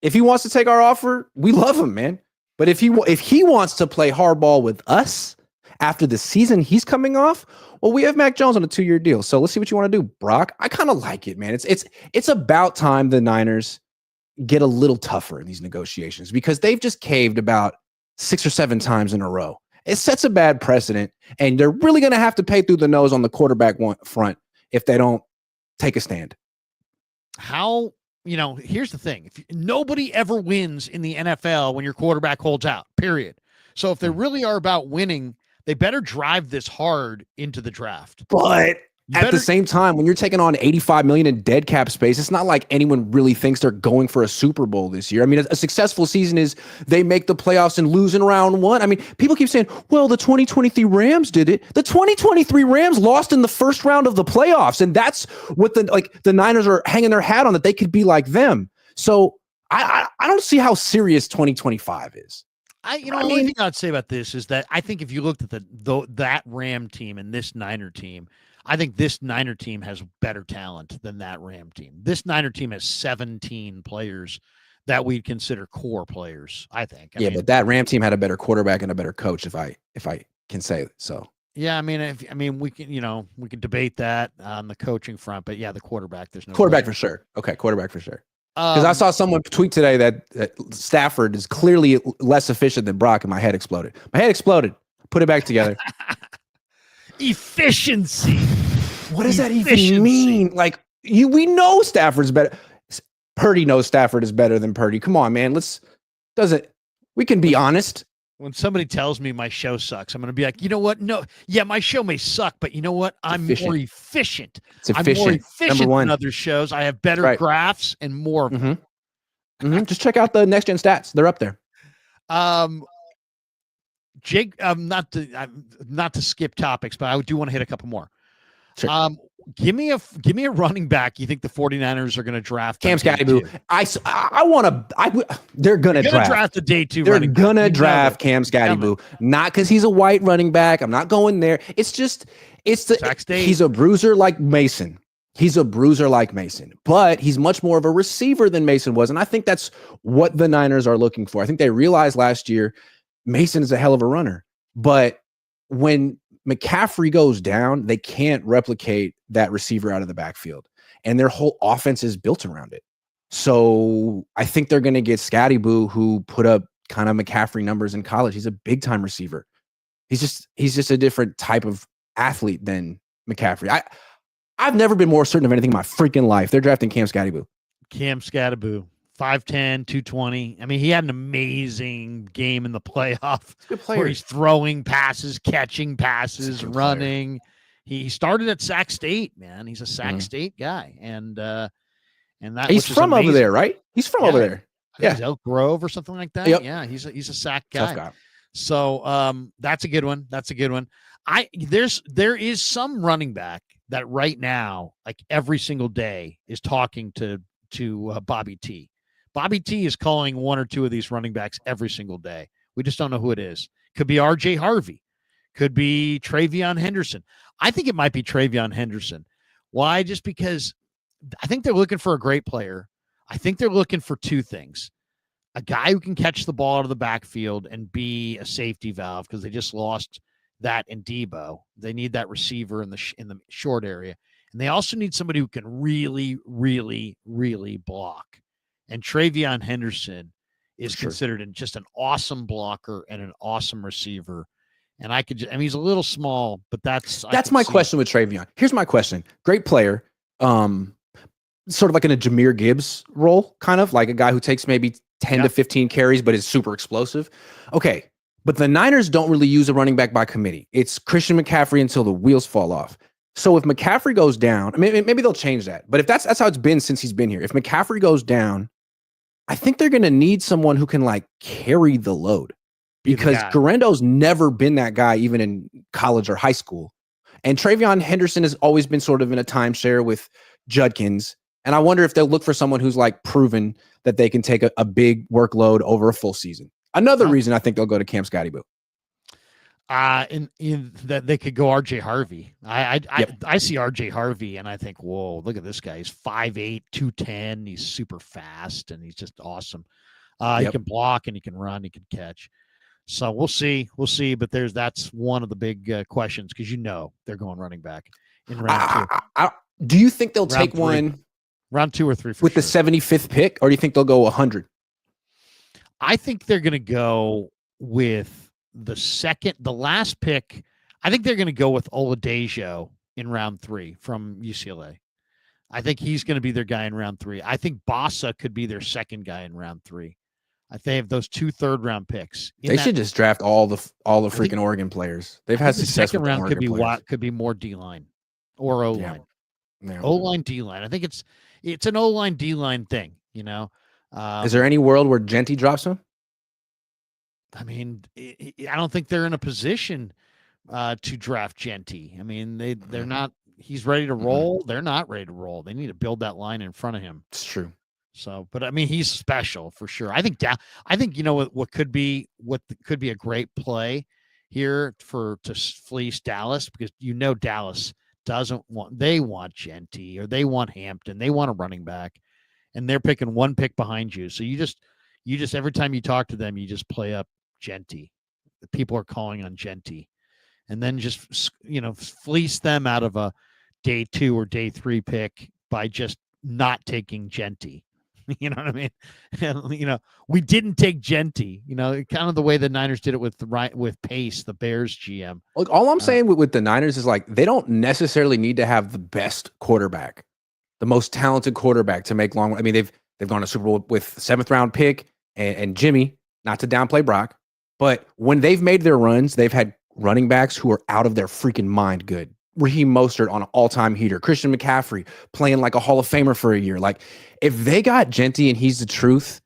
If he wants to take our offer, we love him, man. But if he wants to play hardball with us after the season he's coming off, well, we have Mac Jones on a 2-year deal. So let's see what you want to do, Brock. I kind of like it, man. It's about time the Niners get a little tougher in these negotiations, because they've just caved about 6 or 7 times in a row. It sets a bad precedent, and they're really going to have to pay through the nose on the quarterback front if they don't take a stand. Here's the thing. Nobody ever wins in the NFL when your quarterback holds out, period. So if they really are about winning, they better drive this hard into the draft. But at the same time, when you're taking on $85 million in dead cap space, it's not like anyone really thinks they're going for a Super Bowl this year. I mean, a successful season is they make the playoffs and lose in round 1. I mean, people keep saying, well, the 2023 Rams did it. The 2023 Rams lost in the first round of the playoffs, and that's what the Niners are hanging their hat on, that they could be like them. So I don't see how serious 2025 is. The only thing I'd say about this is that I think if you looked at that Ram team and this Niner team, I think this Niner team has better talent than that Ram team. This Niner team has 17 players that we'd consider core players, I think. I mean, but that Ram team had a better quarterback and a better coach, if I can say so. Yeah, we can debate that on the coaching front, but yeah, the quarterback, there's no quarterback for sure. Okay, quarterback for sure. Because I saw someone tweet today that Stafford is clearly less efficient than Brock, and my head exploded. Put it back together. Efficiency. What does that even mean? Like, we know Stafford's better. Purdy knows Stafford is better than Purdy. Come on, man. We can be honest. When somebody tells me my show sucks, I'm going to be like, you know what? No, yeah, my show may suck, but you know what? I'm more efficient. I'm more efficient than other shows. I have better graphs and more of them. Just check out the next gen stats. They're up there. Jake, not to skip topics, but I do want to hit a couple more. Sure. Give me a running back you think the 49ers are going to draft. Cam Scatiboo. They're going to draft the day 2. They're going to draft Cam Scatiboo. Not because he's a white running back. I'm not going there. He's a bruiser like Mason. But he's much more of a receiver than Mason was. And I think that's what the Niners are looking for. I think they realized last year Mason is a hell of a runner. But when McCaffrey goes down, they can't replicate that receiver out of the backfield. And their whole offense is built around it. So I think they're going to get Scatiboo, who put up kind of McCaffrey numbers in college. He's a big-time receiver. He's just a different type of athlete than McCaffrey. I've never been more certain of anything in my freaking life. They're drafting Cam Scatiboo. 5'10", 220. I mean, he had an amazing game in the playoff good player. Where he's throwing passes, catching passes, running. He started at Sac State, man. He's a Sac State guy, and that he's from over there, right? He's from over there. I think he's Elk Grove or something like that. Yep. Yeah, he's a Sac guy. Tough guy. So that's a good one. That's a good one. There is some running back that right now, like every single day, is talking to Bobby T. Bobby T is calling one or two of these running backs every single day. We just don't know who it is. Could be RJ Harvey. Could be Travion Henderson. I think it might be Travion Henderson. Why? Just because I think they're looking for a great player. I think they're looking for two things. A guy who can catch the ball out of the backfield and be a safety valve, because they just lost that in Debo. They need that receiver in the short area. And they also need somebody who can really, really, really block. And Travion Henderson is considered just an awesome blocker and an awesome receiver. And he's a little small, but that's my question with Travion. Here's my question. Great player. Sort of like in a Jahmyr Gibbs role, kind of like a guy who takes maybe 10 to 15 carries, but is super explosive. Okay. But the Niners don't really use a running back by committee. It's Christian McCaffrey until the wheels fall off. So if McCaffrey goes down, maybe they'll change that. But if that's how it's been since he's been here. If McCaffrey goes down, I think they're going to need someone who can like carry the load, because Garendo's never been that guy, even in college or high school. And Travion Henderson has always been sort of in a timeshare with Judkins. And I wonder if they'll look for someone who's like proven that they can take a big workload over a full season. Another reason I think they'll go to Cam Scotty Boo. In that they could go RJ Harvey. I see RJ Harvey and I think, whoa, look at this guy. He's 5'8", 210. He's super fast and he's just awesome. He can block and he can run, he can catch. So we'll see. But that's one of the big questions, because they're going running back in round 2. Do you think they'll take one round 2 or 3 with the 75th pick, or do you think they'll go 100? I think they're going to go with the last pick. I think they're going to go with Oladejo in round 3 from UCLA. I think he's going to be their guy in round 3. I think Bossa could be their second guy in round 3. They have those 2 third-round picks. They should just draft all the freaking Oregon players. They've had success. The second round could be more D-line or O-line. Yeah. O-line, D-line. I think it's an O-line, D-line thing, Is there any world where Genty drops him? I mean, I don't think they're in a position to draft Genty. I mean, they're not. He's ready to roll. They're not ready to roll. They need to build that line in front of him. It's true. So, but I mean, he's special for sure. I think what could be a great play here to fleece Dallas, because Dallas they want Genty, or they want Hampton, they want a running back, and they're picking one pick behind you. So you just every time you talk to them, you just play up Genty. The people are calling on Genty, and then just fleece them out of a day 2 or day 3 pick by just not taking Genty. You know what I mean? And, we didn't take Genty, kind of the way the Niners did it with Pace, the Bears GM. Look, all I'm saying with the Niners is like, they don't necessarily need to have the best quarterback, the most talented quarterback to make long. I mean, they've gone to Super Bowl with 7th round pick and Jimmy, not to downplay Brock, but when they've made their runs, they've had running backs who are out of their freaking mind good. Raheem Mostert on an all-time heater. Christian McCaffrey playing like a Hall of Famer for a year. Like, if they got Genty and he's the truth,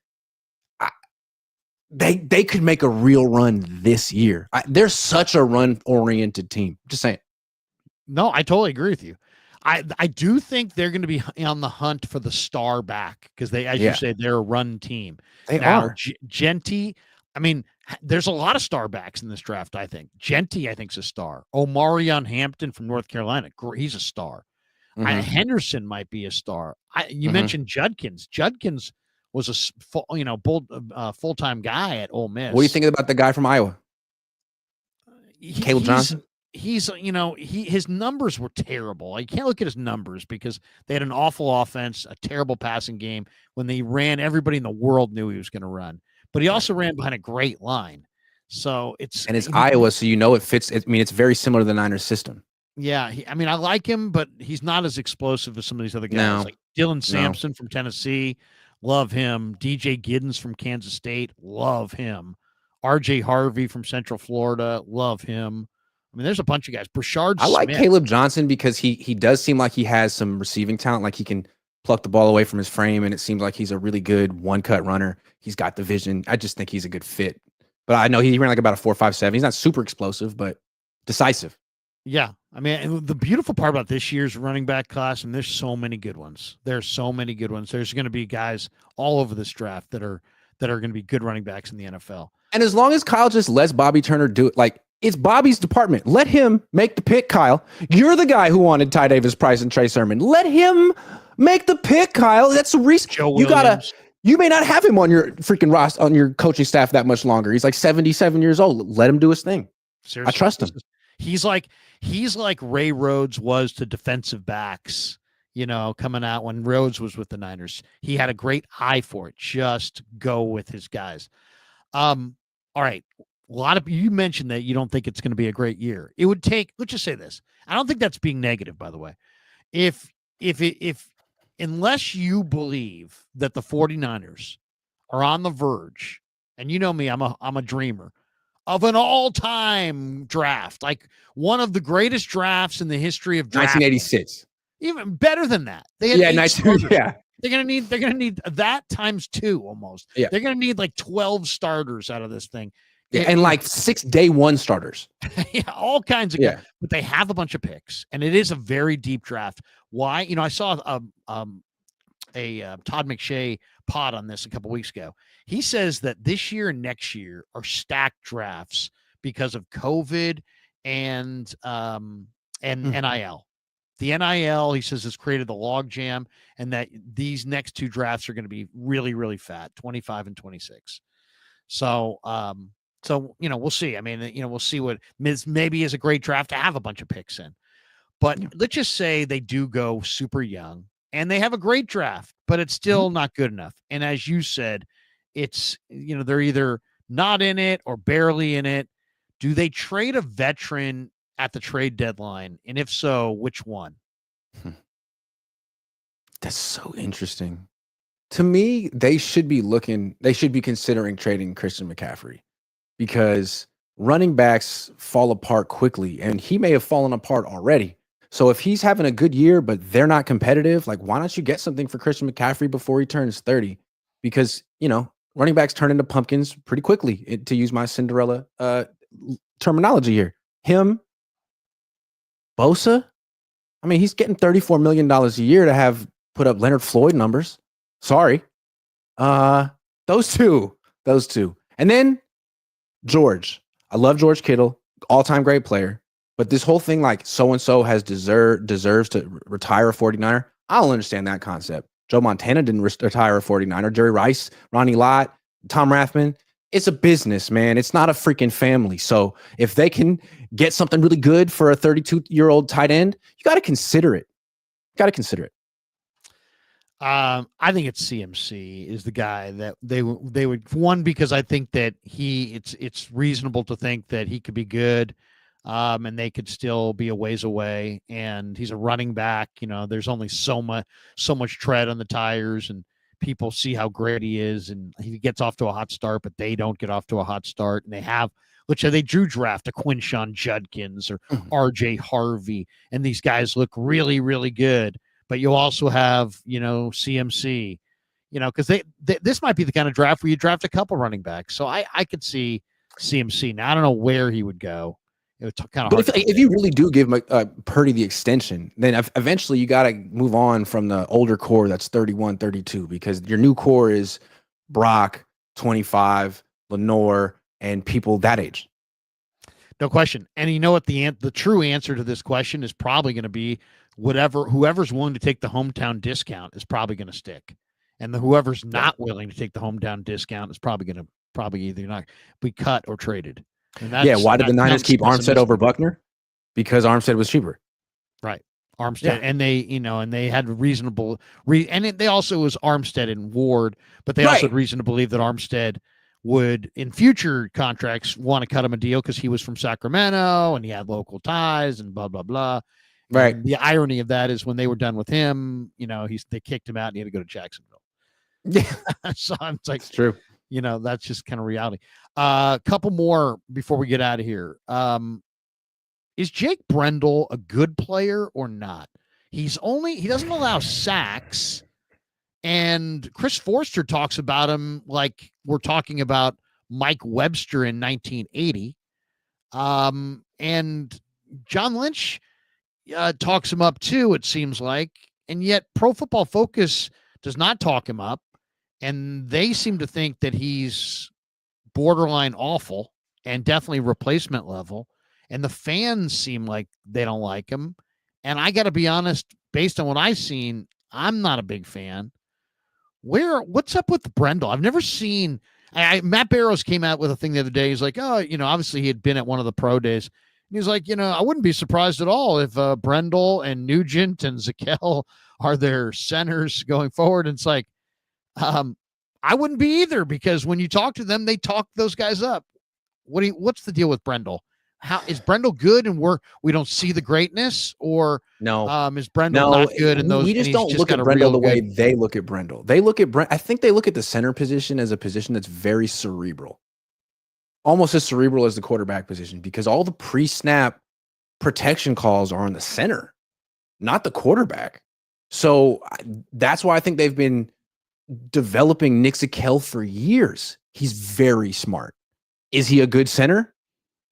they could make a real run this year. They're such a run-oriented team. Just saying. No, I totally agree with you. I do think they're going to be on the hunt for the star back, because you say, they're a run team. They are. Genty, I mean, there's a lot of star backs in this draft, I think. Genty, I think, is a star. Omarion Hampton from North Carolina, he's a star. Henderson might be a star. You mentioned Judkins. Judkins was a full-time guy at Ole Miss. What do you think about the guy from Iowa? Caleb Johnson? He's his numbers were terrible. You can't look at his numbers because they had an awful offense, a terrible passing game. When they ran, everybody in the world knew he was going to run. But he also ran behind a great line. So it's Iowa, so it fits. It's very similar to the Niners system. Yeah, I like him, but he's not as explosive as some of these other guys. Like Dylan Sampson from Tennessee, love him. DJ Giddens from Kansas State, love him. RJ Harvey from Central Florida, love him. I mean, there's a bunch of guys. Brashard I like Smith. Caleb Johnson because he does seem like he has some receiving talent. Like he can pluck the ball away from his frame, and it seems like he's a really good one-cut runner. He's got the vision. I just think he's a good fit. But I know he ran like about a 4.57. He's not super explosive, but decisive. Yeah. I mean, the beautiful part about this year's running back class, and there's so many good ones. There's so many good ones. There's going to be guys all over this draft that are going to be good running backs in the NFL. And as long as Kyle just lets Bobby Turner do it, like it's Bobby's department. Let him make the pick, Kyle. You're the guy who wanted Ty Davis Price and Trey Sermon. Let him make the pick, Kyle. That's the reason. You may not have him on your freaking roster, on your coaching staff that much longer. He's like 77 years old. Let him do his thing. Seriously, I trust him. He's like Ray Rhodes was to defensive backs, coming out when Rhodes was with the Niners. He had a great eye for it. Just go with his guys. All right. You mentioned that you don't think it's going to be a great year. It would take, let's just say this. I don't think that's being negative, by the way. Unless you believe that the 49ers are on the verge, and you know me, I'm a dreamer, of an all-time draft, like one of the greatest drafts in the history of drafting. 1986. Even better than that. They're gonna need that times 2 almost. Yeah. They're gonna need like 12 starters out of this thing. Yeah, and like 6 day one starters. Yeah, all kinds of guys. But they have a bunch of picks, and it is a very deep draft. Why? I saw a Todd McShay pod on this a couple weeks ago. He says that this year and next year are stacked drafts because of COVID and NIL. The NIL, he says, has created the logjam, and that these next 2 drafts are going to be really, really fat, 25 and 26. So, we'll see. I mean, we'll see what maybe is a great draft to have a bunch of picks in. But let's just say they do go super young and they have a great draft, but it's still not good enough. And as you said, it's, they're either not in it or barely in it. Do they trade a veteran at the trade deadline? And if so, which one? That's so interesting. To me, they should be considering trading Christian McCaffrey, because running backs fall apart quickly, and he may have fallen apart already. So if he's having a good year, but they're not competitive, like, why don't you get something for Christian McCaffrey before he turns 30? Because, running backs turn into pumpkins pretty quickly, to use my Cinderella terminology here. Him, Bosa, I mean, he's getting $34 million a year to have put up Leonard Floyd numbers. Sorry. Those two. And then George. I love George Kittle, all-time great player. But this whole thing, like, so-and-so deserves to retire a 49er, I don't understand that concept. Joe Montana didn't retire a 49er. Jerry Rice, Ronnie Lott, Tom Rathman. It's a business, man. It's not a freaking family. So if they can get something really good for a 32-year-old tight end, you got to consider it. I think it's CMC is the guy that they would, one, because I think that it's reasonable to think that he could be good. And they could still be a ways away, and he's a running back. There's only so much tread on the tires, and people see how great he is, and he gets off to a hot start, but they don't get off to a hot start. And they drew draft a Quinshon Judkins or RJ Harvey, and these guys look really, really good. But you also have, CMC, because this might be the kind of draft where you draft a couple running backs. So I could see CMC. Now, I don't know where he would go. It was kind of hard. But if you really do give Purdy the extension, then eventually you got to move on from the older core that's 31, 32, because your new core is Brock, 25, Lenore, and people that age. No question. And you know what? The true answer to this question is probably going to be whoever's willing to take the hometown discount is probably going to stick. And whoever's not willing to take the hometown discount is probably going to either not be cut or traded. Why did the Niners keep Armstead over Buckner? Because Armstead was cheaper. Right. Armstead. And they had reasonable and they also was Armstead and Ward, but they also had reason to believe that Armstead would, in future contracts, want to cut him a deal because he was from Sacramento and he had local ties and blah, blah, blah. Right. And the irony of that is when they were done with him, they kicked him out and he had to go to Jacksonville. Yeah. So it's like, it's true. That's just kind of reality. A couple more before we get out of here. is Jake Brendel a good player or not? He doesn't allow sacks. And Chris Forster talks about him like we're talking about Mike Webster in 1980. And John Lynch talks him up too, it seems like. And yet Pro Football Focus does not talk him up. And they seem to think that he's borderline awful and definitely replacement level. And the fans seem like they don't like him. And I got to be honest, based on what I've seen, I'm not a big fan. What's up with Brendel? I've never seen. Matt Barrows came out with a thing the other day. He's like, oh, obviously he had been at one of the pro days. And he's like, I wouldn't be surprised at all if Brendel and Nugent and Zakel are their centers going forward. And it's like, I wouldn't be either, because when you talk to them, they talk those guys up. What's the deal with Brendel? How is Brendel good and we don't see the greatness, or is Brendel not good? And we just don't look at Brendel the way they look at Brendel. They look at I think they look at the center position as a position that's very cerebral, almost as cerebral as the quarterback position, because all the pre-snap protection calls are on the center, not the quarterback. So that's why I think they've been developing Nick Zakel for years. He's very smart. Is he a good center?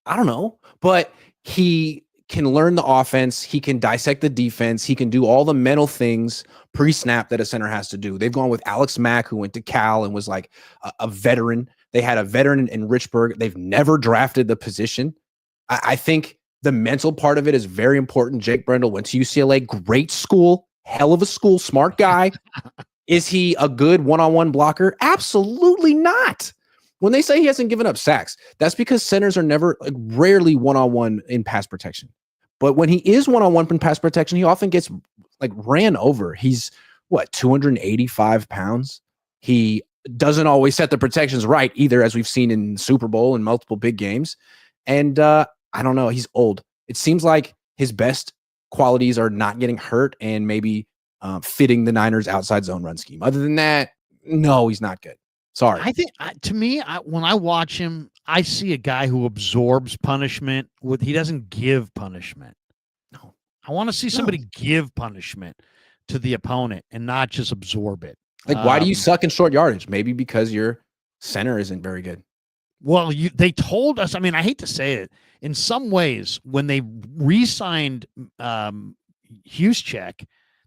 I don't know, but he can learn the offense. He can dissect the defense. He can do all the mental things pre-snap that a center has to do. They've gone with Alex Mack, who went to Cal and was like a veteran. They had a veteran in Richburg. They've never drafted the position. I think the mental part of it is very important. Jake Brendel went to UCLA, great school, hell of a school, smart guy. Is he a good one-on-one blocker? Absolutely not. When they say he hasn't given up sacks, that's because centers are rarely one-on-one in pass protection. But when he is one-on-one in pass protection, he often gets ran over. He's 285 pounds. He doesn't always set the protections right either, as we've seen in Super Bowl and multiple big games. And I don't know. He's old. It seems like his best qualities are not getting hurt and maybe fitting the Niners outside zone run scheme. Other than that, no, he's not good. Sorry. I think to me, when I watch him, I see a guy who absorbs punishment. He doesn't give punishment. No, I want to see somebody give punishment to the opponent and not just absorb it. Why do you suck in short yardage? Maybe because your center isn't very good. Well, they told us. I mean, I hate to say it. In some ways, when they re-signed Juszczyk,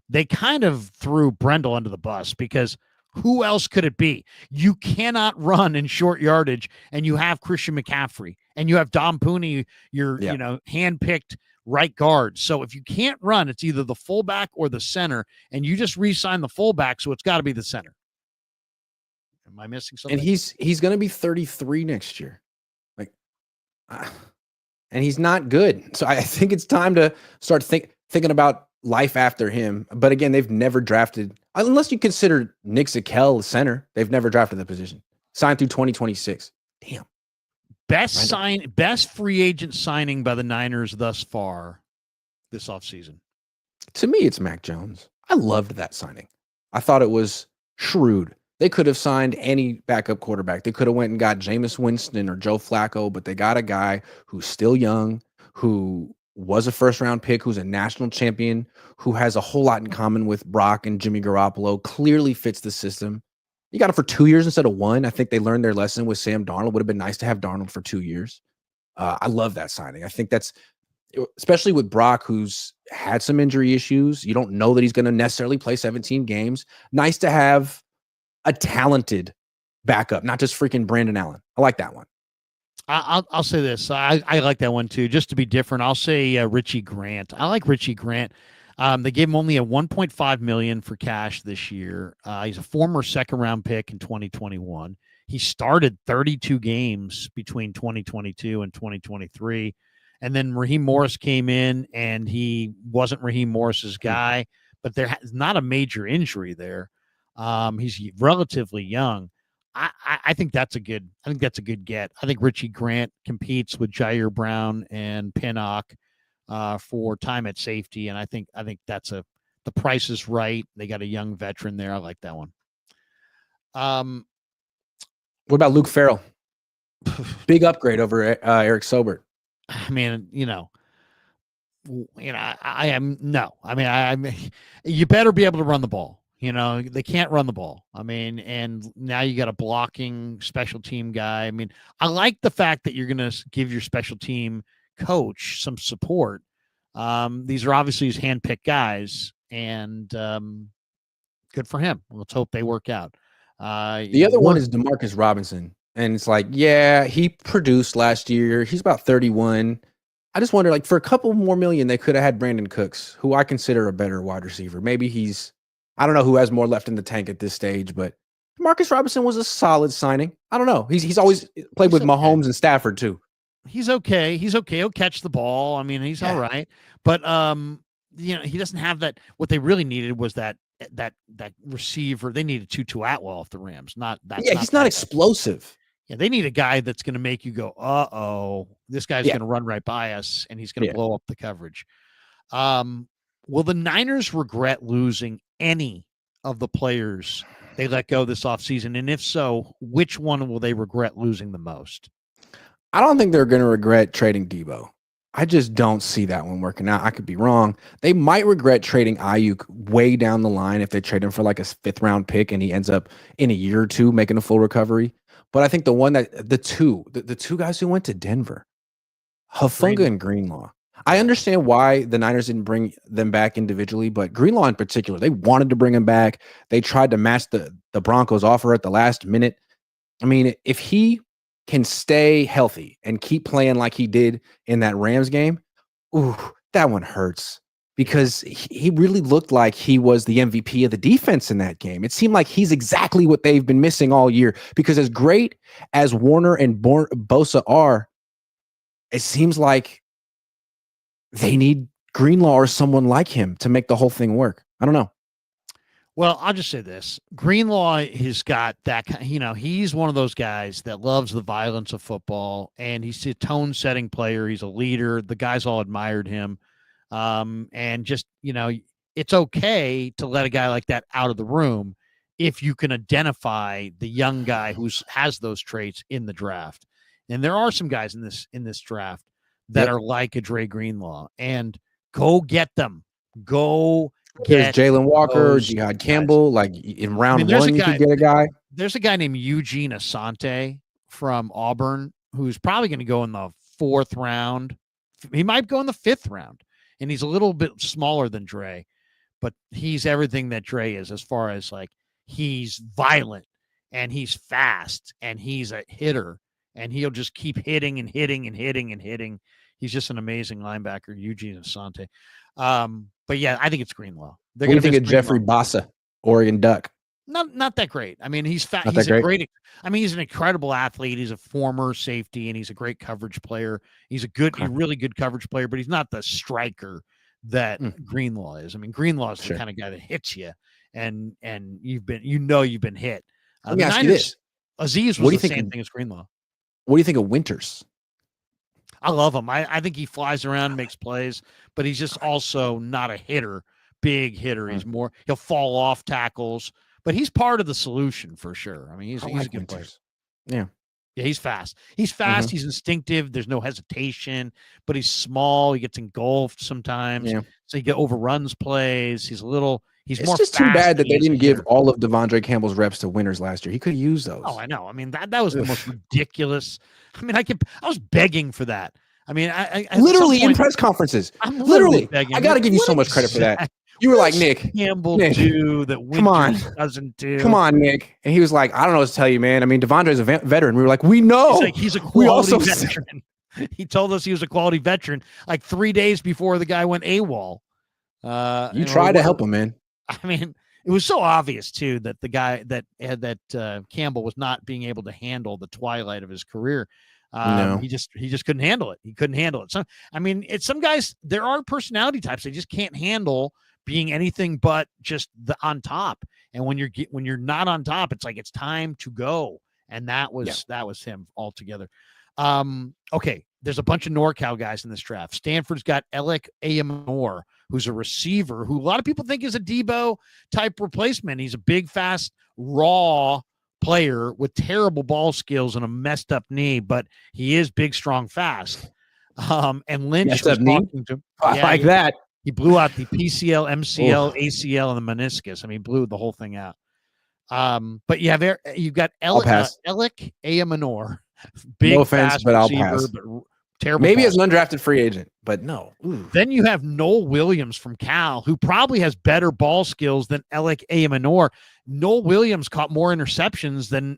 they kind of threw Brendel under the bus, because who else could it be? You cannot run in short yardage, and you have Christian McCaffrey, and you have Dom Pooney, your hand-picked right guard. So if you can't run, it's either the fullback or the center, and you just re-sign the fullback, so it's got to be the center. Am I missing something? And he's going to be 33 next year, and he's not good. So I think it's time to start thinking about life after him. But again, they've never drafted, unless you consider Nick Zakel center, they've never drafted the position. Signed through 2026. Damn. Best free agent signing by the Niners thus far this offseason. To me, it's Mac Jones. I loved that signing. I thought it was shrewd. They could have signed any backup quarterback. They could have went and got Jameis Winston or Joe Flacco, but they got a guy who's still young, who was a first-round pick, who's a national champion, who has a whole lot in common with Brock and Jimmy Garoppolo, clearly fits the system. You got him for 2 years instead of 1. I think they learned their lesson with Sam Darnold. Would have been nice to have Darnold for 2 years. I love that signing. I think that's, especially with Brock, who's had some injury issues. You don't know that he's going to necessarily play 17 games. Nice to have a talented backup, not just freaking Brandon Allen. I like that one. I'll say this. I like that one too. Just to be different, I'll say Richie Grant. I like Richie Grant. They gave him only a $1.5 million for cash this year. He's a former second-round pick in 2021. He started 32 games between 2022 and 2023. And then Raheem Morris came in, and he wasn't Raheem Morris's guy, but there's not a major injury there. He's relatively young. I think that's a good. I think that's a good get. I think Richie Grant competes with Jair Brown and Pinnock for time at safety, and I think that's the price is right. They got a young veteran there. I like that one. What about Luke Farrell? Big upgrade over Eric Sobert. I mean, I am no. I mean, you better be able to run the ball. They can't run the ball. I mean, and now you got a blocking special team guy. I mean, I like the fact that you're going to give your special team coach some support. These are obviously his handpicked guys, and good for him. Let's hope they work out. The other one is Demarcus Robinson. And it's like, yeah, he produced last year. He's about 31. I just wonder, like, for a couple more million, they could have had Brandon Cooks, who I consider a better wide receiver. Maybe I don't know who has more left in the tank at this stage, but Demarcus Robinson was a solid signing. I don't know. He's always played with Mahomes and Stafford too. He's okay. He'll catch the ball. I mean, he's all right. But he doesn't have that. What they really needed was that receiver. They needed Tutu Atwell off the Rams. He's not explosive. Yeah, they need a guy that's going to make you go, uh-oh, this guy's going to run right by us, and he's going to blow up the coverage. Will the Niners regret losing any of the players they let go this offseason? And if so, which one will they regret losing the most? I don't think they're going to regret trading Debo. I just don't see that one working out. I could be wrong. They might regret trading Aiyuk way down the line if they trade him for like a 5th-round pick and he ends up in a year or two making a full recovery. But I think the two guys who went to Denver, Hufanga and Greenlaw. I understand why the Niners didn't bring them back individually, but Greenlaw in particular, they wanted to bring him back. They tried to match the Broncos offer at the last minute. I mean, if he can stay healthy and keep playing like he did in that Rams game, ooh, that one hurts. Because he really looked like he was the MVP of the defense in that game. It seemed like he's exactly what they've been missing all year. Because as great as Warner and Bosa are, it seems like they need Greenlaw or someone like him to make the whole thing work. I don't know. Well, I'll just say this. Greenlaw has got that, he's one of those guys that loves the violence of football, and he's a tone-setting player. He's a leader. The guys all admired him. And just, it's okay to let a guy like that out of the room if you can identify the young guy who has those traits in the draft. And there are some guys in this draft that are like a Dre Greenlaw, and go get them. Go get Jalen Walker, Jihad Campbell. Like in round one, you could get a guy. There's a guy named Eugene Asante from Auburn who's probably going to go in the 4th round. He might go in the 5th round. And he's a little bit smaller than Dre, but he's everything that Dre is as far as like he's violent and he's fast and he's a hitter and he'll just keep hitting and hitting and hitting and hitting. He's just an amazing linebacker, Eugene Asante. But yeah, I think it's Greenlaw. What do you think of Jeffrey Bossa, Oregon Duck? Not that great. I mean, he's fat. He's a great. I mean, he's an incredible athlete. He's a former safety, and he's a great coverage player. He's a really good coverage player, but he's not the striker that Greenlaw is. I mean, Greenlaw is the kind of guy that hits you, and you've been hit. Let me ask you this: Aziz was the same thing as Greenlaw. What do you think of Winters? I love him. I think he flies around, makes plays, but he's just also not a hitter, big hitter. He's more he'll fall off tackles. But he's part of the solution for sure. I mean, he's a good player. Yeah, he's fast. He's fast. He's instinctive. There's no hesitation. But he's small. He gets engulfed sometimes. Yeah. So he overruns plays. He's more. It's just too bad that they didn't give all of Devondre Campbell's reps to Winters last year. He could use those. Oh, I know. I mean, that was the most ridiculous. I mean, I was begging for that. I mean, I literally in press conferences. I'm literally begging. I got to give you so much credit for that. You were like, Nick Campbell do that Winters doesn't do. Come on, Nick. And he was like, I don't know what to tell you, man. I mean, Devondre's a veteran. We were like, we know. He's a quality veteran. He told us he was a quality veteran like 3 days before the guy went AWOL. You tried to help him, man. I mean, it was so obvious too that the guy that Campbell was not being able to handle the twilight of his career. He just couldn't handle it. He couldn't handle it. So, I mean, it's some guys, there are personality types. They just can't handle being anything but just the on top. And when you're not on top, it's like, it's time to go. And that was him altogether. Okay. There's a bunch of NorCal guys in this draft. Stanford's got Alec Ayamor, who's a receiver who a lot of people think is a Debo type replacement. He's a big, fast, raw player with terrible ball skills and a messed up knee, but he is big, strong, fast. And Lynch Yes, was talking to him. I like that. He blew out the PCL, MCL, Oof. ACL, and the meniscus. I mean, blew the whole thing out. But you've got Alec Ayamanor, big, no offense, fast but I'll receiver, pass. but terrible. Maybe as an undrafted free agent, but no. Ooh. Then you have Noel Williams from Cal, who probably has better ball skills than Alec Ayamanor. Noel Williams caught more interceptions than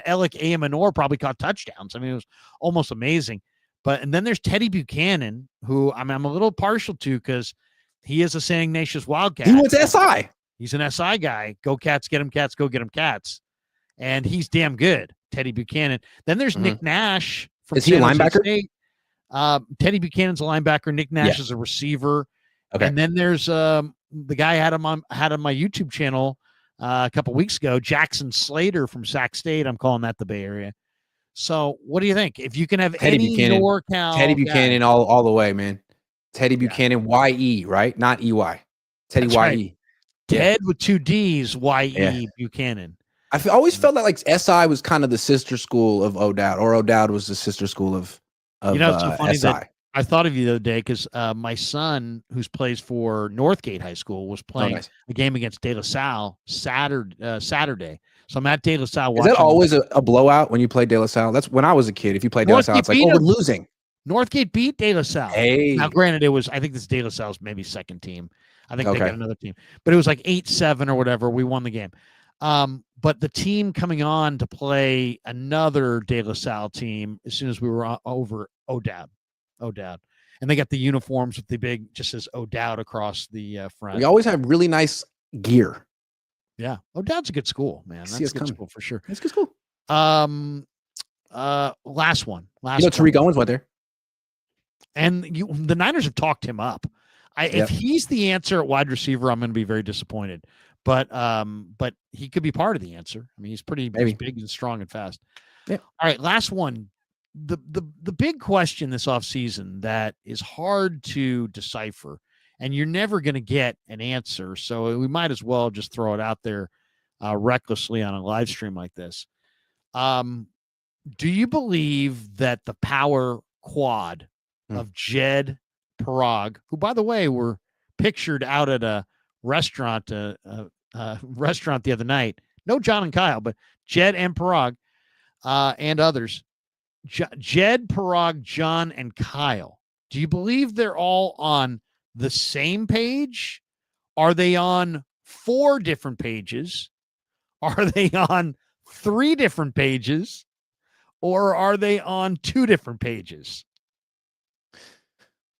Alec Ayamanor probably caught touchdowns. I mean, it was almost amazing. And then there's Teddy Buchanan, who I'm a little partial to because he is a St. Ignatius Wildcat. He went to SI. He's an SI guy. Go Cats, get him Cats, go get him Cats. And he's damn good, Teddy Buchanan. Then there's Nick Nash from Is he a linebacker? State. Teddy Buchanan's a linebacker. Nick Nash is a receiver. Okay. And then there's the guy I had on my YouTube channel a couple weeks ago, Jackson Slater from Sac State. I'm calling that the Bay Area. So what do you think? If you can have Teddy Buchanan, NorCal Teddy Buchanan guy, all the way, man. Teddy Buchanan, YE, right? Not EY. Teddy YE. Right. Ted with 2 D's, YE Buchanan. I always felt like SI was kind of the sister school of O'Dowd, or O'Dowd was the sister school of it's so funny SI. that I thought of you the other day because my son, who plays for Northgate High School, was playing a game against De La Salle Saturday. So I'm at De La Salle watching. Is that always a blowout when you play De La Salle? That's when I was a kid. If you played De La Salle, it's like, we're losing. Northgate beat De La Salle. Hey. Now, granted, I think this De La Salle's maybe second team. I think they got another team. But it was like 8-7 or whatever. We won the game. But the team coming on to play another De La Salle team as soon as we were over O'Dowd. And they got the uniforms with the big, just says O'Dowd across the front. We always have really nice gear. Yeah. O'Dowd's a good school, man. That's a good school for sure. That's a good school. Last one. Tariq Owens went there. And the Niners have talked him up. If he's the answer at wide receiver, I'm going to be very disappointed. But he could be part of the answer. I mean, he's pretty big and strong and fast. Yeah. All right, last one. The big question this offseason that is hard to decipher, and you're never going to get an answer. So we might as well just throw it out there recklessly on a live stream like this. Do you believe that the power quad of Jed, Parag, who, by the way, were pictured out at a restaurant the other night, no John and Kyle, but Jed and Parag and others, Jed, Parag, John, and Kyle, do you believe they're all on the same page? Are they on 4 different pages? Are they on 3 different pages? Or are they on 2 different pages?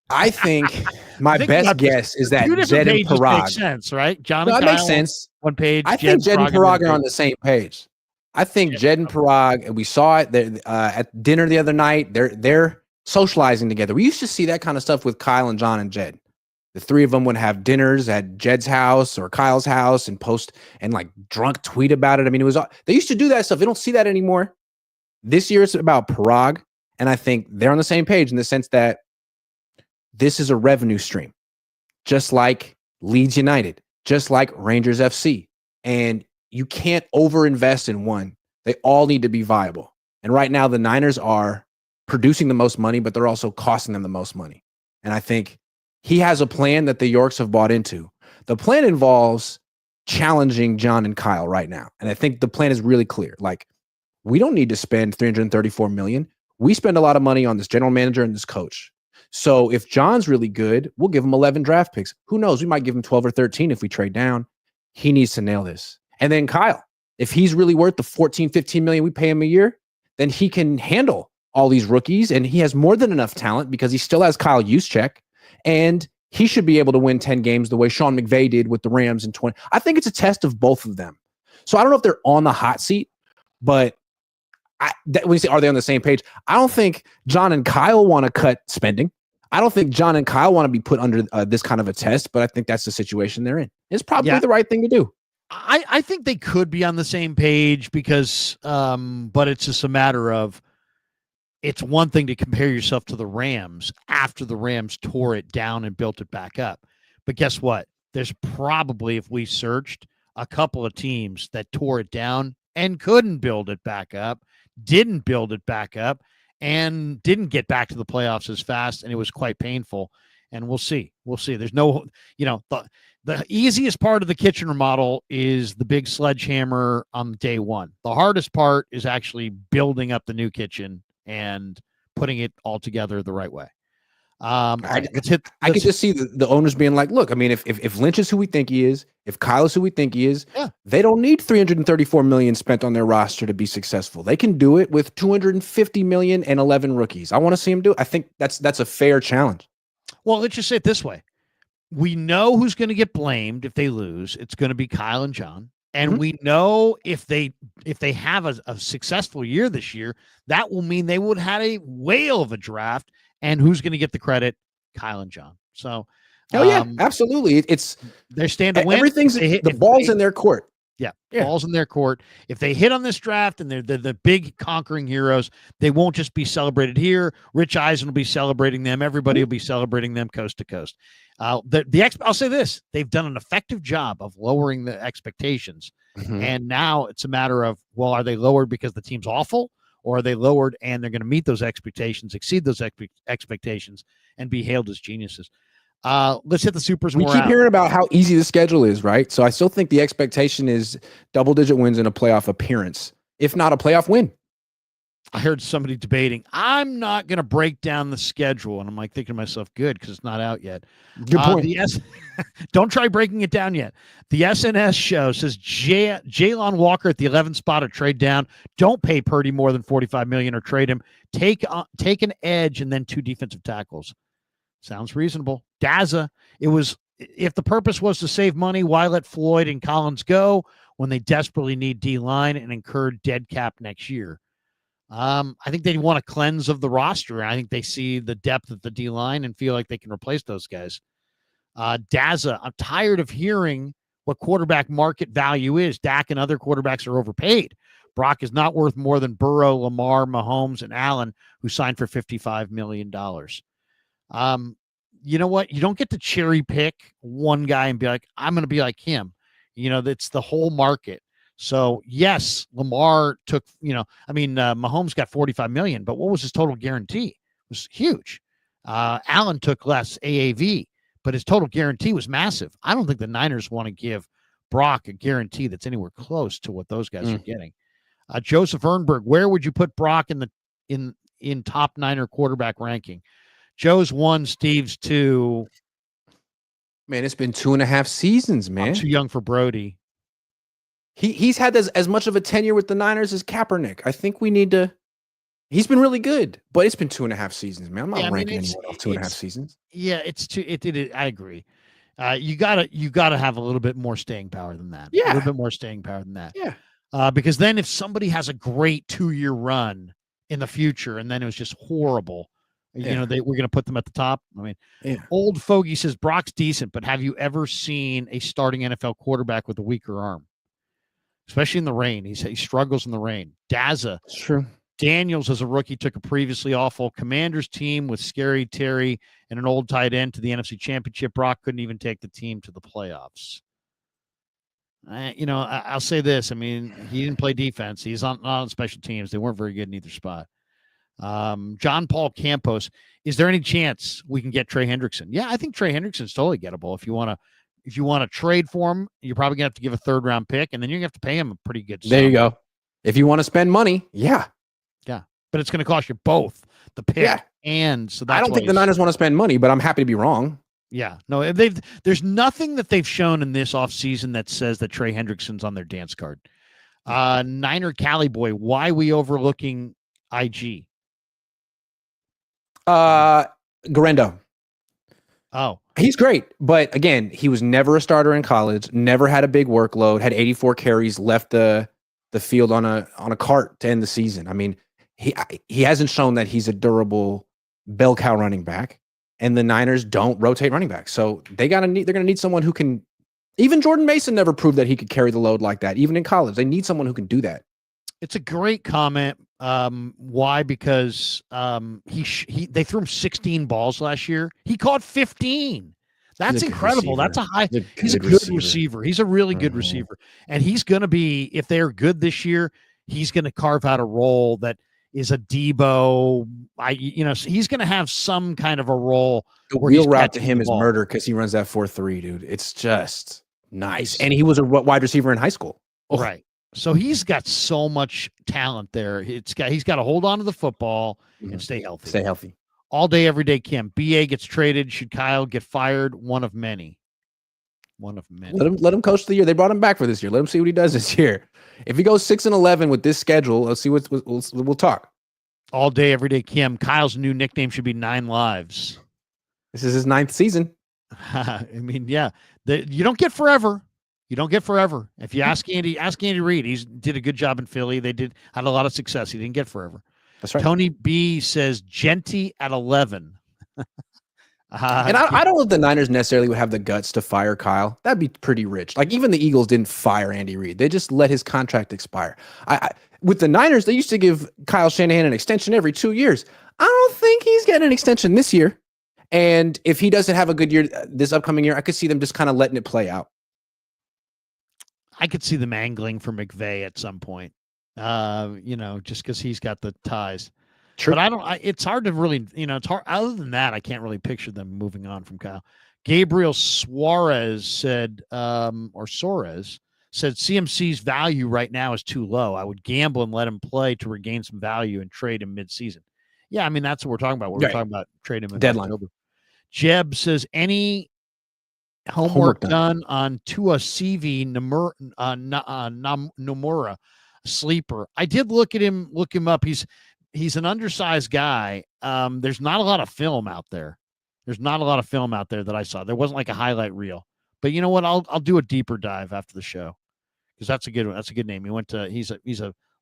I think my best guess is that Jed and Parag makes sense, right? John and Kyle, that makes sense. One page. I think Jed and Parag are on the same page. I think Jed and Parag, and we saw it at dinner the other night. They're socializing together. We used to see that kind of stuff with Kyle and John and Jed. The 3 of them would have dinners at Jed's house or Kyle's house and post and like drunk tweet about it. I mean, they used to do that stuff. They don't see that anymore. This year it's about Parag, and I think they're on the same page in the sense that this is a revenue stream, just like Leeds United, just like Rangers FC. And you can't overinvest in one. They all need to be viable. And right now, the Niners are producing the most money, but they're also costing them the most money. And I think he has a plan that the Yorks have bought into. The plan involves challenging John and Kyle right now. And I think the plan is really clear. Like, we don't need to spend $334 million. We spend a lot of money on this general manager and this coach. So if John's really good, we'll give him 11 draft picks. Who knows? We might give him 12 or 13 if we trade down. He needs to nail this. And then Kyle, if he's really worth the 14, 15 million we pay him a year, then he can handle all these rookies. And he has more than enough talent because he still has Kyle Juszczyk. And he should be able to win 10 games the way Sean McVay did with the Rams in 20. I think it's a test of both of them. So I don't know if they're on the hot seat, but when you say, are they on the same page? I don't think John and Kyle want to cut spending. I don't think John and Kyle want to be put under this kind of a test, but I think that's the situation they're in. It's probably the right thing to do. I think they could be on the same page because, but it's just a matter of, it's one thing to compare yourself to the Rams after the Rams tore it down and built it back up. But guess what? There's probably, if we searched, a couple of teams that tore it down and couldn't build it back up, didn't build it back up, and didn't get back to the playoffs as fast, and it was quite painful. And we'll see. There's no, the easiest part of the kitchen remodel is the big sledgehammer on day one. The hardest part is actually building up the new kitchen and putting it all together the right way. I could just see the owners being like, look, I mean, if Lynch is who we think he is, if Kyle is who we think he is, they don't need $334 million spent on their roster to be successful. They can do it with $250 million and 11 rookies. I want to see him do it. I think that's a fair challenge. Well, let's just say it this way. We know who's going to get blamed if they lose. It's going to be Kyle and John. And we know if they have a successful year this year, that will mean they would have a whale of a draft. And who's going to get the credit? Kyle and John. So, absolutely. It's their stand to win. Everything's the ball's in their court. Yeah, ball's in their court. If they hit on this draft and they're the big conquering heroes, they won't just be celebrated here. Rich Eisen will be celebrating them. Everybody will be celebrating them coast to coast. I'll say this: they've done an effective job of lowering the expectations, and now it's a matter of, well, are they lowered because the team's awful, or are they lowered and they're going to meet those expectations, exceed those expectations, and be hailed as geniuses? Let's hit the supers. We keep hearing about how easy the schedule is, right? So I still think the expectation is double-digit wins in a playoff appearance, if not a playoff win. I heard somebody debating, I'm not going to break down the schedule. And I'm like thinking to myself, good, because it's not out yet. Good point. Don't try breaking it down yet. The SNS show says Jalen Walker at the 11th spot or trade down. Don't pay Purdy more than $45 million or trade him. Take an edge and then 2 defensive tackles. Sounds reasonable. Daza, if the purpose was to save money, why let Floyd and Collins go when they desperately need D-line and incur dead cap next year? I think they want a cleanse of the roster. I think they see the depth of the D-line and feel like they can replace those guys. Daza, I'm tired of hearing what quarterback market value is. Dak and other quarterbacks are overpaid. Brock is not worth more than Burrow, Lamar, Mahomes, and Allen, who signed for $55 million. You know what? You don't get to cherry pick one guy and be like, I'm going to be like him. That's the whole market. So yes, Lamar took, Mahomes got $45 million, but what was his total guarantee? It was huge. Allen took less AAV, but his total guarantee was massive. I don't think the Niners want to give Brock a guarantee that's anywhere close to what those guys are getting. Joseph Ernberg, where would you put Brock in top Niner quarterback ranking? Joe's 1, Steve's 2. Man, it's been 2.5 seasons, man. I'm too young for Brody. He's had as much of a tenure with the Niners as Kaepernick. I think we need to. He's been really good, but it's been 2.5 seasons, man. I'm not ranking anyone off 2.5 seasons. Yeah, it's too. I agree. You gotta have a little bit more staying power than that. Yeah, a little bit more staying power than that. Yeah. Because then if somebody has a great 2-year run in the future and then it was just horrible, we're going to put them at the top. I mean, Old Fogey says Brock's decent, but have you ever seen a starting NFL quarterback with a weaker arm? Especially in the rain. He struggles in the rain. Daza. That's true. Daniels, as a rookie, took a previously awful Commanders team with Scary Terry and an old tight end to the NFC Championship. Brock couldn't even take the team to the playoffs. I'll say this. I mean, he didn't play defense. He's not on special teams. They weren't very good in either spot. John Paul Campos, is there any chance we can get Trey Hendrickson? Yeah, I think Trey Hendrickson's totally gettable. If you want to trade for him, you're probably gonna have to give a 3rd-round pick, and then you're gonna have to pay him a pretty good sum. There you go. If you want to spend money, yeah, but it's gonna cost you both the pick and so. That's I don't think the Niners want to spend money, but I'm happy to be wrong. Yeah, no, there's nothing that they've shown in this offseason that says that Trey Hendrickson's on their dance card. Niner Cali boy, why we overlooking IG? Garendo. Oh, he's great. But again, he was never a starter in college, never had a big workload, had 84 carries, left the field on a cart to end the season. I mean, he hasn't shown that he's a durable bell cow running back, and the Niners don't rotate running backs. So they're going to need someone who can. Even Jordan Mason never proved that he could carry the load like that, even in college. They need someone who can do that. It's a great comment. Why? Because they threw him 16 balls last year. He caught 15. That's incredible. That's a high. He's a good receiver. He's a really good receiver. And he's going to be, if they're good this year, he's going to carve out a role that is a Debo. He's going to have some kind of a role. The wheel route to him is murder because he runs that 4.3, dude. It's just nice. And he was a wide receiver in high school. Oh. Right. So he's got so much talent there. He's got to hold on to the football and stay healthy. Stay healthy. All day, every day, Kim. BA gets traded. Should Kyle get fired? One of many. One of many. Let him coach the year. They brought him back for this year. Let him see what he does this year. If he goes 6-11 with this schedule, let's see what we'll talk. All day, every day, Kim. Kyle's new nickname should be 9 Lives. This is his 9th season. I mean, yeah. You don't get forever. You don't get forever. If you ask Andy Reid, he did a good job in Philly. They had a lot of success. He didn't get forever. That's right. Tony B says Genty at 11. And I don't know if the Niners necessarily would have the guts to fire Kyle. That'd be pretty rich. Like, even the Eagles didn't fire Andy Reid. They just let his contract expire. With the Niners, they used to give Kyle Shanahan an extension every 2 years. I don't think he's getting an extension this year. And if he doesn't have a good year this upcoming year, I could see them just kind of letting it play out. I could see them angling for McVay at some point, just because he's got the ties. True. But it's hard to really, it's hard. Other than that, I can't really picture them moving on from Kyle. Gabriel Suarez said, CMC's value right now is too low. I would gamble and let him play to regain some value and trade him mid-season. Yeah, I mean, that's what we're talking about. We're talking about trading him in deadline. October. Jeb says, any homework done on Tua CV Nomura, sleeper. I did look him up. He's an undersized guy. There's not a lot of film out there. That I saw. There wasn't like a highlight reel. But you know what? I'll do a deeper dive after the show because that's a good one. That's a good name. He's a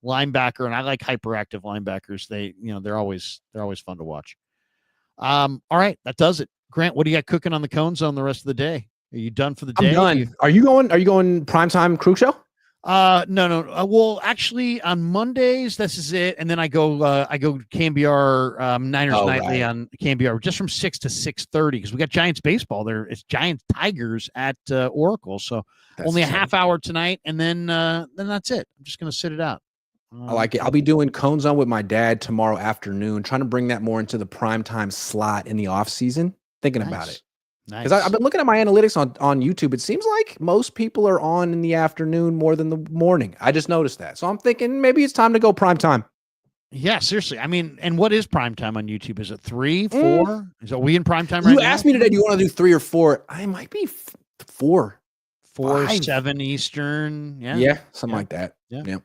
linebacker, and I like hyperactive linebackers. They're always fun to watch. All right, that does it. Grant, what do you got cooking on the Cone Zone the rest of the day? Are you done for the day? I'm done. Are you going primetime crew show? No. Well, actually, on Mondays, this is it, and then I go KMBR Niners Nightly on KMBR just from 6 to 6:30 because we got Giants baseball there. It's Giants Tigers at Oracle, so that's only a half hour tonight, and then that's it. I'm just gonna sit it out. I like it. I'll be doing Cone Zone with my dad tomorrow afternoon, trying to bring that more into the primetime slot in the off season. Thinking about it. Because I've been looking at my analytics on YouTube. It seems like most people are on in the afternoon more than the morning. I just noticed that. So I'm thinking maybe it's time to go prime time. Yeah, seriously. I mean, and what is prime time on YouTube? Is it 3, 4? Are we in prime time right now? You asked me today, do you want to do 3 or 4? I might be 4. 4, 7 Eastern. Yeah, something like that. Yeah.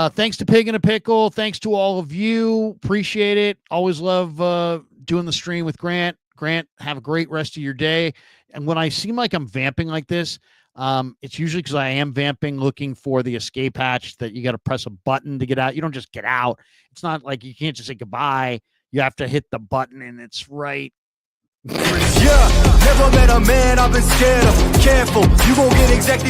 Thanks to Pig and a Pickle. Thanks to all of you. Appreciate it. Always love doing the stream with Grant. Grant, have a great rest of your day. And when I seem like I'm vamping like this, it's usually because I am vamping, looking for the escape hatch that you got to press a button to get out. You don't just get out. It's not like you can't just say goodbye. You have to hit the button, and it's right. Yeah, never met a man I've been scared of. Careful, you gon' get exactly